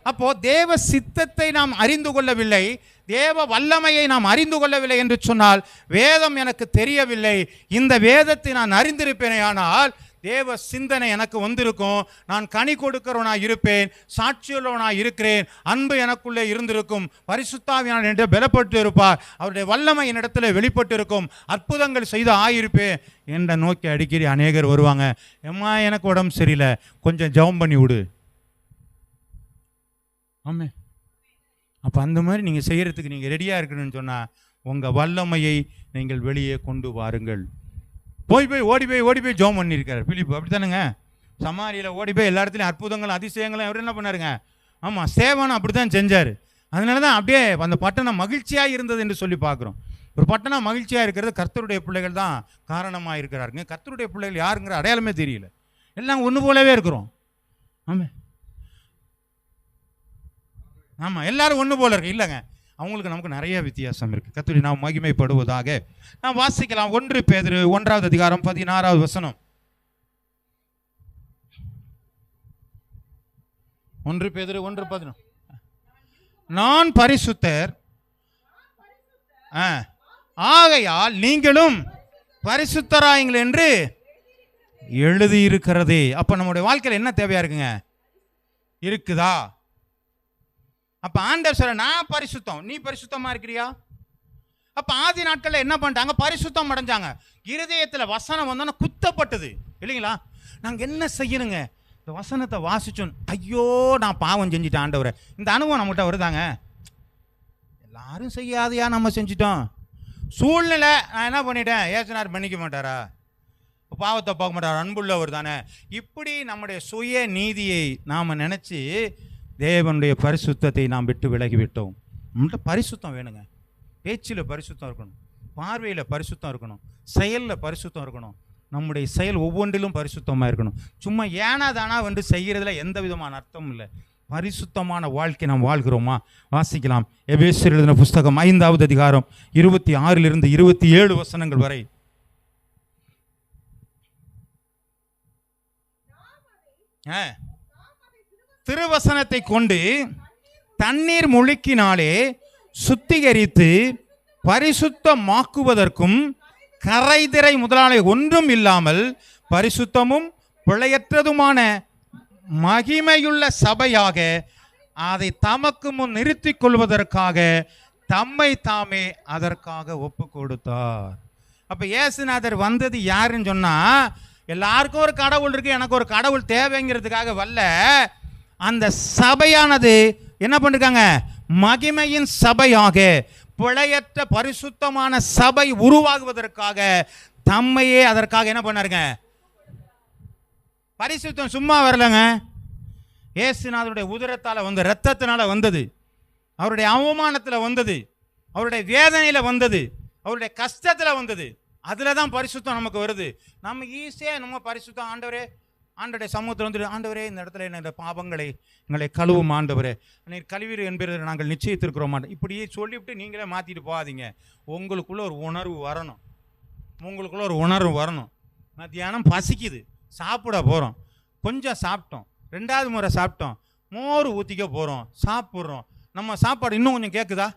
அப்போ தேவ சித்தத்தை நாம் அறிந்து கொள்ளவில்லை, தேவ வல்லமையை நாம் அறிந்து கொள்ளவில்லை என்று சொன்னால் வேதம் எனக்கு தெரியவில்லை. இந்த வேதத்தை நான் அறிந்திருப்பேனே ஆனால் தேவ சிந்தனை எனக்கு வந்திருக்கும், நான் கனி கொடுக்கிறவனாய் இருப்பேன், சாட்சியுள்ளவனாய் இருக்கிறேன், அன்பு எனக்குள்ளே இருந்திருக்கும், பரிசுத்தாவியானவர் என்னிடம் பலப்பட்டு இருப்பார், அவருடைய வல்லமை என்னிடத்தில் வெளிப்பட்டு இருக்கும், அற்புதங்கள் செய்து ஆயிருப்பேன் என்ற நோக்கி அடிக்கடி அநேகர் வருவாங்க. எம்மா எனக்கு உடம்பு சரியில்லை, கொஞ்சம் ஜெபம் பண்ணி விடு. ஆமே. அப்போ அந்த மாதிரி நீங்கள் செய்கிறதுக்கு நீங்கள் ரெடியாக இருக்கணும்னு சொன்னால் உங்கள் வல்லமையை நீங்கள் வெளியே கொண்டு வாருங்கள். ஓடி போய் ஜெபம் பண்ணியிருக்காரு பிலிப்பு, அப்படி தானுங்க? சமாரியில் ஓடி போய் எல்லா இடத்துலையும் அற்புதங்களும் அதிசயங்களும் அவர் என்ன பண்ணாருங்க? ஆமாம், சேவனும் அப்படி தான் செஞ்சார். அதனால தான் அப்படியே அந்த பட்டணம் மகிழ்ச்சியாக இருந்தது என்று சொல்லி பார்க்குறோம். ஒரு பட்டணம் மகிழ்ச்சியாக இருக்கிறது கர்த்தருடைய பிள்ளைகள் தான் காரணமாக இருக்கிறாருங்க. கர்த்தருடைய பிள்ளைகள் யாருங்கிற அடையாளமே தெரியல, எல்லாம் ஒன்று போலவே இருக்கிறோம். ஆமாம் ஆமாம், எல்லாரும் ஒன்று போல இருக்கு. இல்லைங்க, அவங்களுக்கு நமக்கு நிறைய வித்தியாசம் இருக்குது. கர்த்தருடைய நாம் மகிமைப்படுவதாக. நாம் வாசிக்கலாம். 1 பேதுரு 1வது அதிகாரம் 16வது வசனம். 1 பேதுரு 1:16. நான் பரிசுத்தர் ஆகையால் நீங்களும் பரிசுத்தராயுங்கள் என்று எழுதியிருக்கிறதே. அப்போ நம்முடைய வாழ்க்கையில் என்ன தேவையா இருக்குங்க? இருக்குதா? அப்ப ஆண்டவர் சொல்ற, நான் பரிசுத்தம், நீ பரிசுத்தமா இருக்கிறியா? அப்ப ஆதி நாட்கள்ல என்ன பண்ணிட்டாங்க? பரிசுத்தம் அடைஞ்சாங்க. இருதயத்தில் வசனம் வந்தோன்னா குத்தப்பட்டது இல்லைங்களா? நாங்க என்ன செய்யணுங்க? இந்த வசனத்தை வாசிச்சோம், ஐயோ நான் பாவம் செஞ்சுட்டேன் ஆண்டவரை. இந்த அனுபவம் நம்மகிட்ட வருதாங்க? எல்லாரும் செய்யாதையா நம்ம செஞ்சிட்டோம். சூழ்நிலை நான் என்ன பண்ணிட்டேன், ஏசுனார் மன்னிக்க மாட்டாரா? பாவத்தை பார்க்க மாட்டார், அன்புள்ளவர் தானே. இப்படி நம்முடைய சுய நீதியை நாம் நினச்சி தேவனுடைய பரிசுத்தத்தை நாம் விட்டு விலகிவிட்டோம். நம்மள்ட்ட பரிசுத்தம் வேணுங்க. பேச்சில் பரிசுத்தம் இருக்கணும், பார்வையில் பரிசுத்தம் இருக்கணும், செயலில் பரிசுத்தம் இருக்கணும். நம்முடைய செயல் ஒவ்வொன்றிலும் பரிசுத்தமாக இருக்கணும். சும்மா ஏனா தானா வந்து செய்கிறதுல எந்த விதமான அர்த்தமும் இல்லை. பரிசுத்தமான வாழ்க்கை நாம் வாழ்கிறோமா? வாசிக்கலாம். எபேசியர் எழுதின புஸ்தகம் 5வது அதிகாரம் 26 27 வசனங்கள் வரை. திருவசனத்தை கொண்டு தண்ணீர் முழுக்கினாலே சுத்திகரித்து பரிசுத்தமாக்குவதற்கும் கரைதிரை முதலான ஒன்றும் இல்லாமல் பரிசுத்தமும் பிழையற்றதுமான மகிமையுள்ள சபையாக அதை தமக்கு முன் நிறுத்திக் கொள்வதற்காக தம்மை தாமே அதற்காக ஒப்பு கொடுத்தார். அப்போ இயேசுநாதர் வந்தது யாருன்னு சொன்னா, எல்லாருக்கும் ஒரு கடவுள் இருக்கு, எனக்கு ஒரு கடவுள் தேவைங்கிறதுக்காக வரல. அந்த சபையானது என்ன பண்ணிருக்காங்க, மகிமையின் சபையாக, பிழையற்ற பரிசுத்தமான சபை உருவாகுவதற்காக தம்மையே அதற்காக என்ன பண்ணாருங்க. பரிசுத்தம் சும்மா வரலங்க. இயேசுநாதருடைய உதரத்தால் வந்த இரத்தத்தினால வந்தது, அவருடைய அவமானத்தில் வந்தது, அவருடைய வேதனையில் வந்தது, அவருடைய கஷ்டத்தில் வந்தது. அதில் தான் பரிசுத்தம் நமக்கு வருது. நம்ம ஈஸியாக நம்ம பரிசுத்தம், ஆண்டவரே ஆண்டவருடைய சமூகத்தில் வந்துட்டு, ஆண்டவரே இந்த இடத்துல என்ன பாவங்களை எங்களை கழுவும் ஆண்டவரே, நீர் கழுவீர் என்பதை நாங்கள் நிச்சயித்திருக்கிறோம். இப்படியே சொல்லிவிட்டு நீங்களே மாற்றிட்டு போகாதீங்க. உங்களுக்குள்ள ஒரு உணர்வு வரணும், உங்களுக்குள்ள ஒரு உணர்வு வரணும். மத்தியானம் பசிக்குது, சாப்பிட போகிறோம், கொஞ்சம் சாப்பிட்டோம், 2வது முறை சாப்பிட்டோம், மோர் ஊற்றிக்க போகிறோம், சாப்பிட்றோம். நம்ம சாப்பாடு இன்னும் கொஞ்சம் கேட்குதா,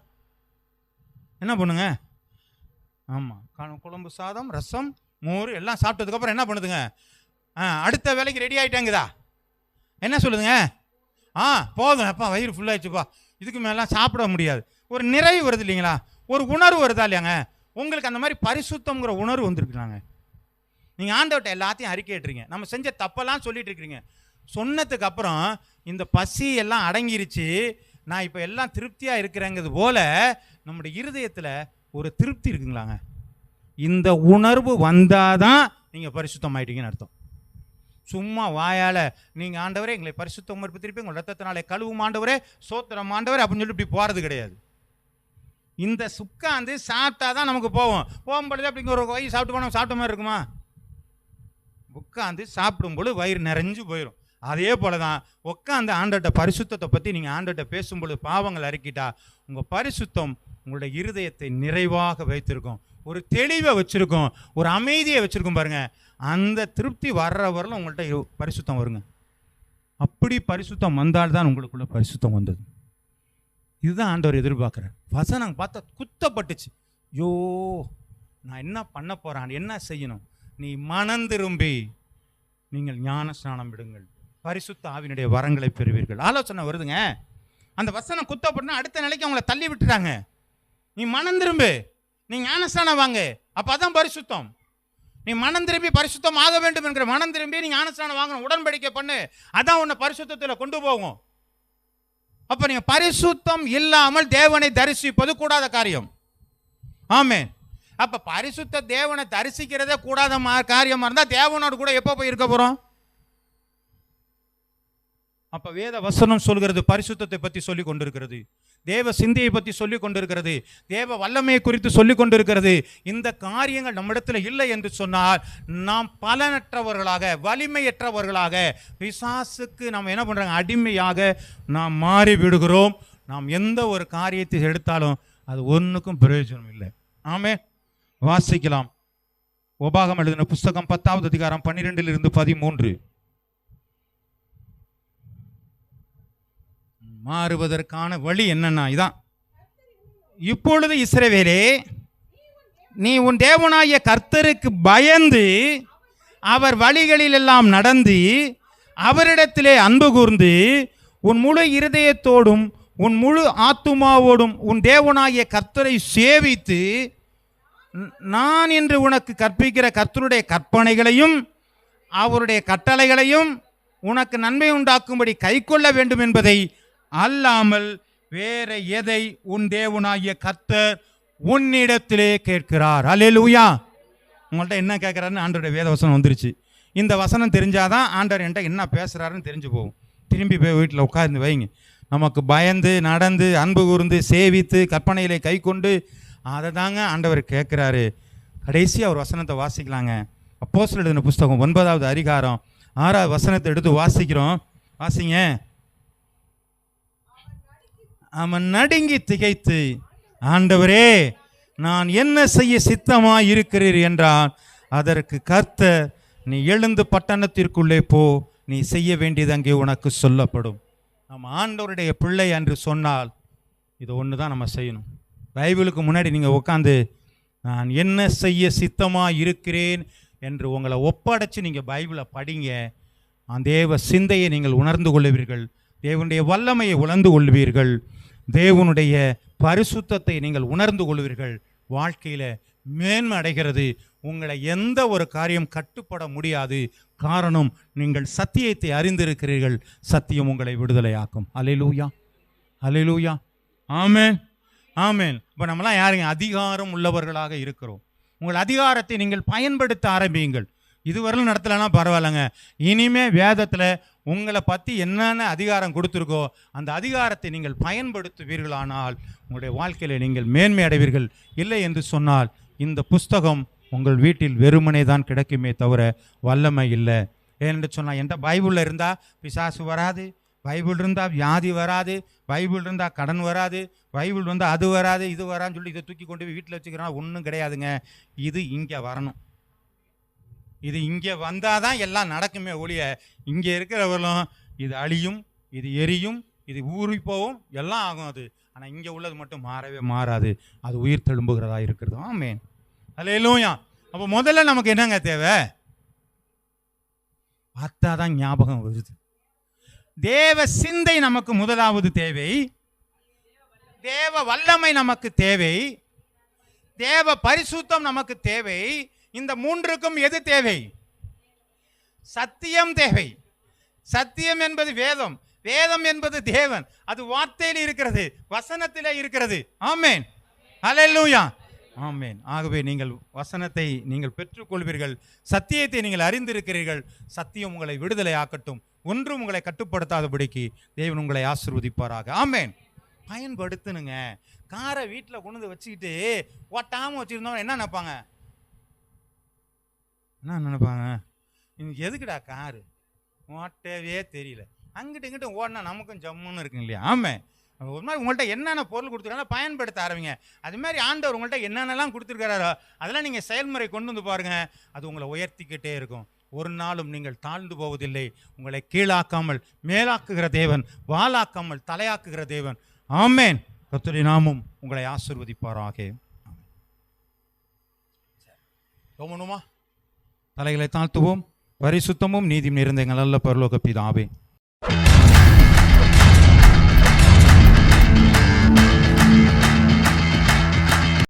என்ன பண்ணுங்க? ஆமாம், குழம்பு சாதம் ரசம் மோர் எல்லாம் சாப்பிட்டதுக்கப்புறம் என்ன பண்ணுதுங்க, அடுத்த வேலைக்கு ரெடி ஆகிட்டாங்குதா, என்ன சொல்லுதுங்க, போதும் அப்பா வயிறு ஃபுல்லாகிடுச்சுப்பா, இதுக்கு மேலாம் சாப்பிட முடியாது. ஒரு நிறைவு வருது இல்லைங்களா, ஒரு உணர்வு வருதா இல்லையாங்க? உங்களுக்கு அந்த மாதிரி பரிசுத்தம்ங்கிற உணர்வு வந்துருக்குறாங்க. நீங்கள் ஆண்டவர்கிட்ட எல்லாத்தையும் அறிக்கையிட்றீங்க, நம்ம செஞ்ச தப்பெல்லாம் சொல்லிட்டு இருக்கிறீங்க. சொன்னதுக்கு அப்புறம் இந்த பசி எல்லாம் அடங்கிருச்சு, நான் இப்போ எல்லாம் திருப்தியாக இருக்கிறேங்கிறது போல நம்முடைய இருதயத்தில் ஒரு திருப்தி இருக்குங்களாங்க. இந்த உணர்வு வந்தாதான் நீங்கள் பரிசுத்தம் ஆயிட்டீங்கன்னு அர்த்தம். சும்மா வாயால் நீங்கள் ஆண்டவரே எங்களை பரிசுத்தம் திருப்பி உங்கள் ரத்தத்தினாலே கழுவும் ஆண்டவரே, சோத்திரம் ஆண்டவரே அப்படின்னு சொல்லி இப்படி போகிறது கிடையாது. இந்த சுக்காந்து சாப்பிட்டா தான் நமக்கு போகும்பொழுது அப்படிங்கிற ஒரு வயிறு சாப்பிட்டு போனோம், சாப்பிட்ட மாதிரி இருக்குமா? உட்காந்து சாப்பிடும்போது வயிறு நிறைஞ்சு போயிடும். அதே போல தான் உட்காந்து ஆண்டவர்கிட்ட பரிசுத்தத்தை பற்றி நீங்கள் ஆண்டவர்கிட்ட பேசும்பொழுது பாவங்கள் அறிக்கிட்டா உங்கள் பரிசுத்தம் உங்களுடைய இருதயத்தை நிறைவாக வைத்திருக்கும், ஒரு தெளிவை வச்சுருக்கும், ஒரு அமைதியை வச்சுருக்கும். பாருங்கள், அந்த திருப்தி வர்ற வரல உங்கள்கிட்ட பரிசுத்தம் வருங்க. அப்படி பரிசுத்தம் வந்தால்தான் உங்களுக்குள்ள பரிசுத்தம் வந்தது. இதுதான் ஆண்டவர் எதிர்பார்க்குறார். வசனம் பார்த்தா குத்தப்பட்டுச்சு, ஐயோ நான் என்ன பண்ண போகிறேன், என்ன செய்யணும்? நீ மனம் திரும்பி நீங்கள் ஞான ஸ்நானம் விடுங்கள், பரிசுத்த ஆவியினுடைய வரங்களை பெறுவீர்கள். ஆலோசனை வருதுங்க. அந்த வசனம் குத்தப்பட்டுனா அடுத்த நிலைக்கு அவங்கள தள்ளி விட்டுறாங்க. நீ மனம் திரும்பு, நீ ஞானஸ்நானம் வாங்க, அப்போ அதான் பரிசுத்தம். நீ மனம் திரும்பி பரிசுத்தம் ஆக வேண்டும் என்கிற மனம் திரும்பி நீ ஞானஸ்நானம் வாங்கணும், உடன்படிக்கை பண்ணு, அதான் உன்னை பரிசுத்தத்தில் கொண்டு போகும். அப்போ நீங்கள் பரிசுத்தம் இல்லாமல் தேவனை தரிசிப்பது கூடாத காரியம். ஆமென். அப்போ பரிசுத்த தேவனை தரிசிக்கிறதே கூடாத காரியமாக இருந்தால் தேவனோடு கூட எப்போ போய் இருக்க போகிறோம்? அப்போ வேத வசனம் சொல்கிறது பரிசுத்தத்தை பற்றி சொல்லி கொண்டிருக்கிறது, தேவ சிந்தையை பற்றி சொல்லி கொண்டிருக்கிறது, தேவ வல்லமையை குறித்து சொல்லி கொண்டிருக்கிறது. இந்த காரியங்கள் நம்மிடத்தில் இல்லை என்று சொன்னால் நாம் பலனற்றவர்களாக, வலிமையற்றவர்களாக, பிசாசுக்கு நாம் என்ன பண்ணுறாங்க, அடிமையாக நாம் மாறி விடுகிறோம். நாம் எந்த ஒரு காரியத்தை எடுத்தாலும் அது ஒன்றுக்கும் பிரயோஜனம் இல்லை. ஆமென். வாசிக்கலாம். உபாகம் எழுதின புஸ்தகம் 10வது அதிகாரம் 12 - 13. மாறுவதற்கான வழி என்னன்னா இதான். இப்பொழுது இஸ்ரவேலே, நீ உன் தேவனாகிய கர்த்தருக்கு பயந்து அவர் வழிகளில் எல்லாம் நடந்து அவரிடத்திலே அன்பு கூர்ந்து உன் முழு இருதயத்தோடும் உன் முழு ஆத்துமாவோடும் உன் தேவனாகிய கர்த்தரை சேவித்து நான் இன்று உனக்கு கற்பிக்கிற கர்த்தருடைய கற்பனைகளையும் அவருடைய கட்டளைகளையும் உனக்கு நன்மை உண்டாக்கும்படி கைக்கொள்ள வேண்டும் என்பதை அல்லாமல் வேற எதை உன் தேவனாகிய கர்த்தர் உன்னிடத்திலே கேட்கிறார். அல்லேலூயா. உங்கள்கிட்ட என்ன கேட்குறாருன்னு ஆண்டவருடைய வேத வசனம் வந்துருச்சு. இந்த வசனம் தெரிஞ்சாதான் ஆண்டவர் என்கிட்ட என்ன பேசுகிறாருன்னு தெரிஞ்சு போகும். திரும்பி போய் வீட்டில் உட்கார்ந்து வைங்க. நமக்கு பயந்து நடந்து அன்பு கூர்ந்து சேவித்து கற்பனைகளை கை கொண்டு அதை தாங்க ஆண்டவர் கேட்குறாரு. கடைசியாக ஒரு வசனத்தை வாசிக்கலாங்க. அப்போஸ்தலர் எழுதின புஸ்தகம் 9வது அதிகாரம் 6வது வசனத்தை எடுத்து வாசிக்கிறோம். வாசிங்க. அவன் நடுங்கி திகைத்து, ஆண்டவரே நான் என்ன செய்ய சித்தமாய் இருக்கிறீர் என்றான். அதற்கு கர்த்தர், நீ எழுந்து பட்டணத்திற்குள்ளே போ, நீ செய்ய வேண்டியது அங்கே உனக்கு சொல்லப்படும். நம்ம ஆண்டவருடைய பிள்ளை என்று சொன்னால் இது ஒன்று தான் நம்ம செய்யணும். பைபிளுக்கு முன்னாடி நீங்கள் உட்காந்து நான் என்ன செய்ய சித்தமாக இருக்கிறேன் என்று உங்களை ஒப்படைச்சு நீங்கள் பைபிளை படிங்க. அந்த தேவ சிந்தையை நீங்கள் உணர்ந்து கொள்ளுவீர்கள், தேவனுடைய வல்லமையை உணர்ந்து கொள்வீர்கள், தேவனுடைய பரிசுத்தத்தை நீங்கள் உணர்ந்து கொள்வீர்கள். வாழ்க்கையில் மேன்மை அடைகிறது. உங்களை எந்த ஒரு காரியம் கட்டுப்பட முடியாது. காரணம், நீங்கள் சத்தியத்தை அறிந்திருக்கிறீர்கள். சத்தியம் உங்களை விடுதலையாக்கும். அல்லேலூயா, அல்லேலூயா, ஆமென், ஆமென். இப்போ நம்மளாம் யாருங்க? அதிகாரம் உள்ளவர்களாக இருக்கிறோம். உங்கள் அதிகாரத்தை நீங்கள் பயன்படுத்த ஆரம்பியுங்கள். இதுவரையிலும் நடத்தலைன்னா பரவாயில்லைங்க. இனிமே வேதத்தில் உங்களை பற்றி என்னென்ன அதிகாரம் கொடுத்துருக்கோ அந்த அதிகாரத்தை நீங்கள் பயன்படுத்துவீர்களானால் உங்களுடைய வாழ்க்கையில் நீங்கள் மேன்மை அடைவீர்கள். இல்லை என்று சொன்னால் இந்த புஸ்தகம் உங்கள் வீட்டில் வெறுமனே தான் கிடைக்குமே தவிர வல்லமை இல்லை. ஏனென்று சொன்னால், என்கிட்ட பைபிளில் இருந்தால் பிசாசு வராது, பைபிள் இருந்தால் வியாதி வராது, பைபிள் இருந்தால் கடன் வராது, பைபிள் வந்தால் அது வராது, இது வரான்னு சொல்லி இதை தூக்கி கொண்டு போய் வீட்டில் வச்சுக்கிறோம். ஒன்றும் கிடையாதுங்க. இது இங்கே வரணும். இது இங்கே வந்தால் தான் எல்லாம் நடக்குமே ஒழிய, இங்கே இருக்கிறவர்களும் இது அழியும், இது எரியும், இது ஊறி போகும், எல்லாம் ஆகும் அது. ஆனால் இங்கே உள்ளது மட்டும் மாறவே மாறாது. அது உயிர் தெழும்புகிறதா இருக்கிறது. ஆமென், அல்லேலூயா. அப்போ முதல்ல நமக்கு என்னங்க தேவை? பார்த்தா தான் ஞாபகம் வருது. தேவ சிந்தை நமக்கு முதலாவது தேவை. தேவ வல்லமை நமக்கு தேவை. தேவ பரிசுத்தம் நமக்கு தேவை. இந்த மூன்றுக்கும் எது தேவை? சத்தியம் தேவை. சத்தியம் என்பது வேதம், வேதம் என்பது தேவன். அது வார்த்தையில் இருக்கிறது, வசனத்திலே இருக்கிறது. ஆமென், அல்லேலூயா, ஆமென். ஆகவே நீங்கள் வசனத்தை நீங்கள் பெற்றுக்கொள்வீர்கள். சத்தியத்தை நீங்கள் அறிந்திருக்கிறீர்கள். சத்தியம் உங்களை விடுதலை ஆக்கட்டும். ஒன்றும் உங்களை கட்டுப்படுத்தாதபடிக்கு தேவன் உங்களை ஆசீர்வதிப்பாராக. ஆமென். பயன்படுத்தணுங்க. காரை வீட்டில் கொண்டு வச்சுக்கிட்டு ஓட்டாமல் வச்சுருந்தவங்க என்ன நினைப்பாங்க? என்ன நினைப்பாங்க? இவங்க எதுக்குடா காரு ஓட்டவே தெரியல, அங்கிட்டு இங்கிட்ட ஓடினா நமக்கும் ஜம்முன்னு இருக்குங்க இல்லையா? ஆமாம். ஒரு மாதிரி உங்கள்கிட்ட என்னென்ன பொருள் கொடுத்துருக்காங்க பயன்படுத்த ஆரம்பிங்க. அது மாதிரி ஆண்டவர் உங்கள்கிட்ட என்னென்னலாம் கொடுத்துருக்காரோ அதெல்லாம் நீங்கள் செயல்முறை கொண்டு வந்து பாருங்கள். அது உங்களை உயர்த்திக்கிட்டே இருக்கும். ஒரு நாளும் நீங்கள் தாழ்ந்து போவதில்லை. உங்களை கீழாக்காமல் மேலாக்குகிற தேவன், வாளாக்காமல் தலையாக்குகிற தேவன். ஆமென். கர்த்தருடைய நாமம் உங்களை ஆசீர்வதிப்பாராக. ஆமென். தலைகளை தாழ்த்துவோம். பரிசுத்தமும் நீதியும் நிறைந்த எங்கள் நல்ல பரலோக பிதாவே,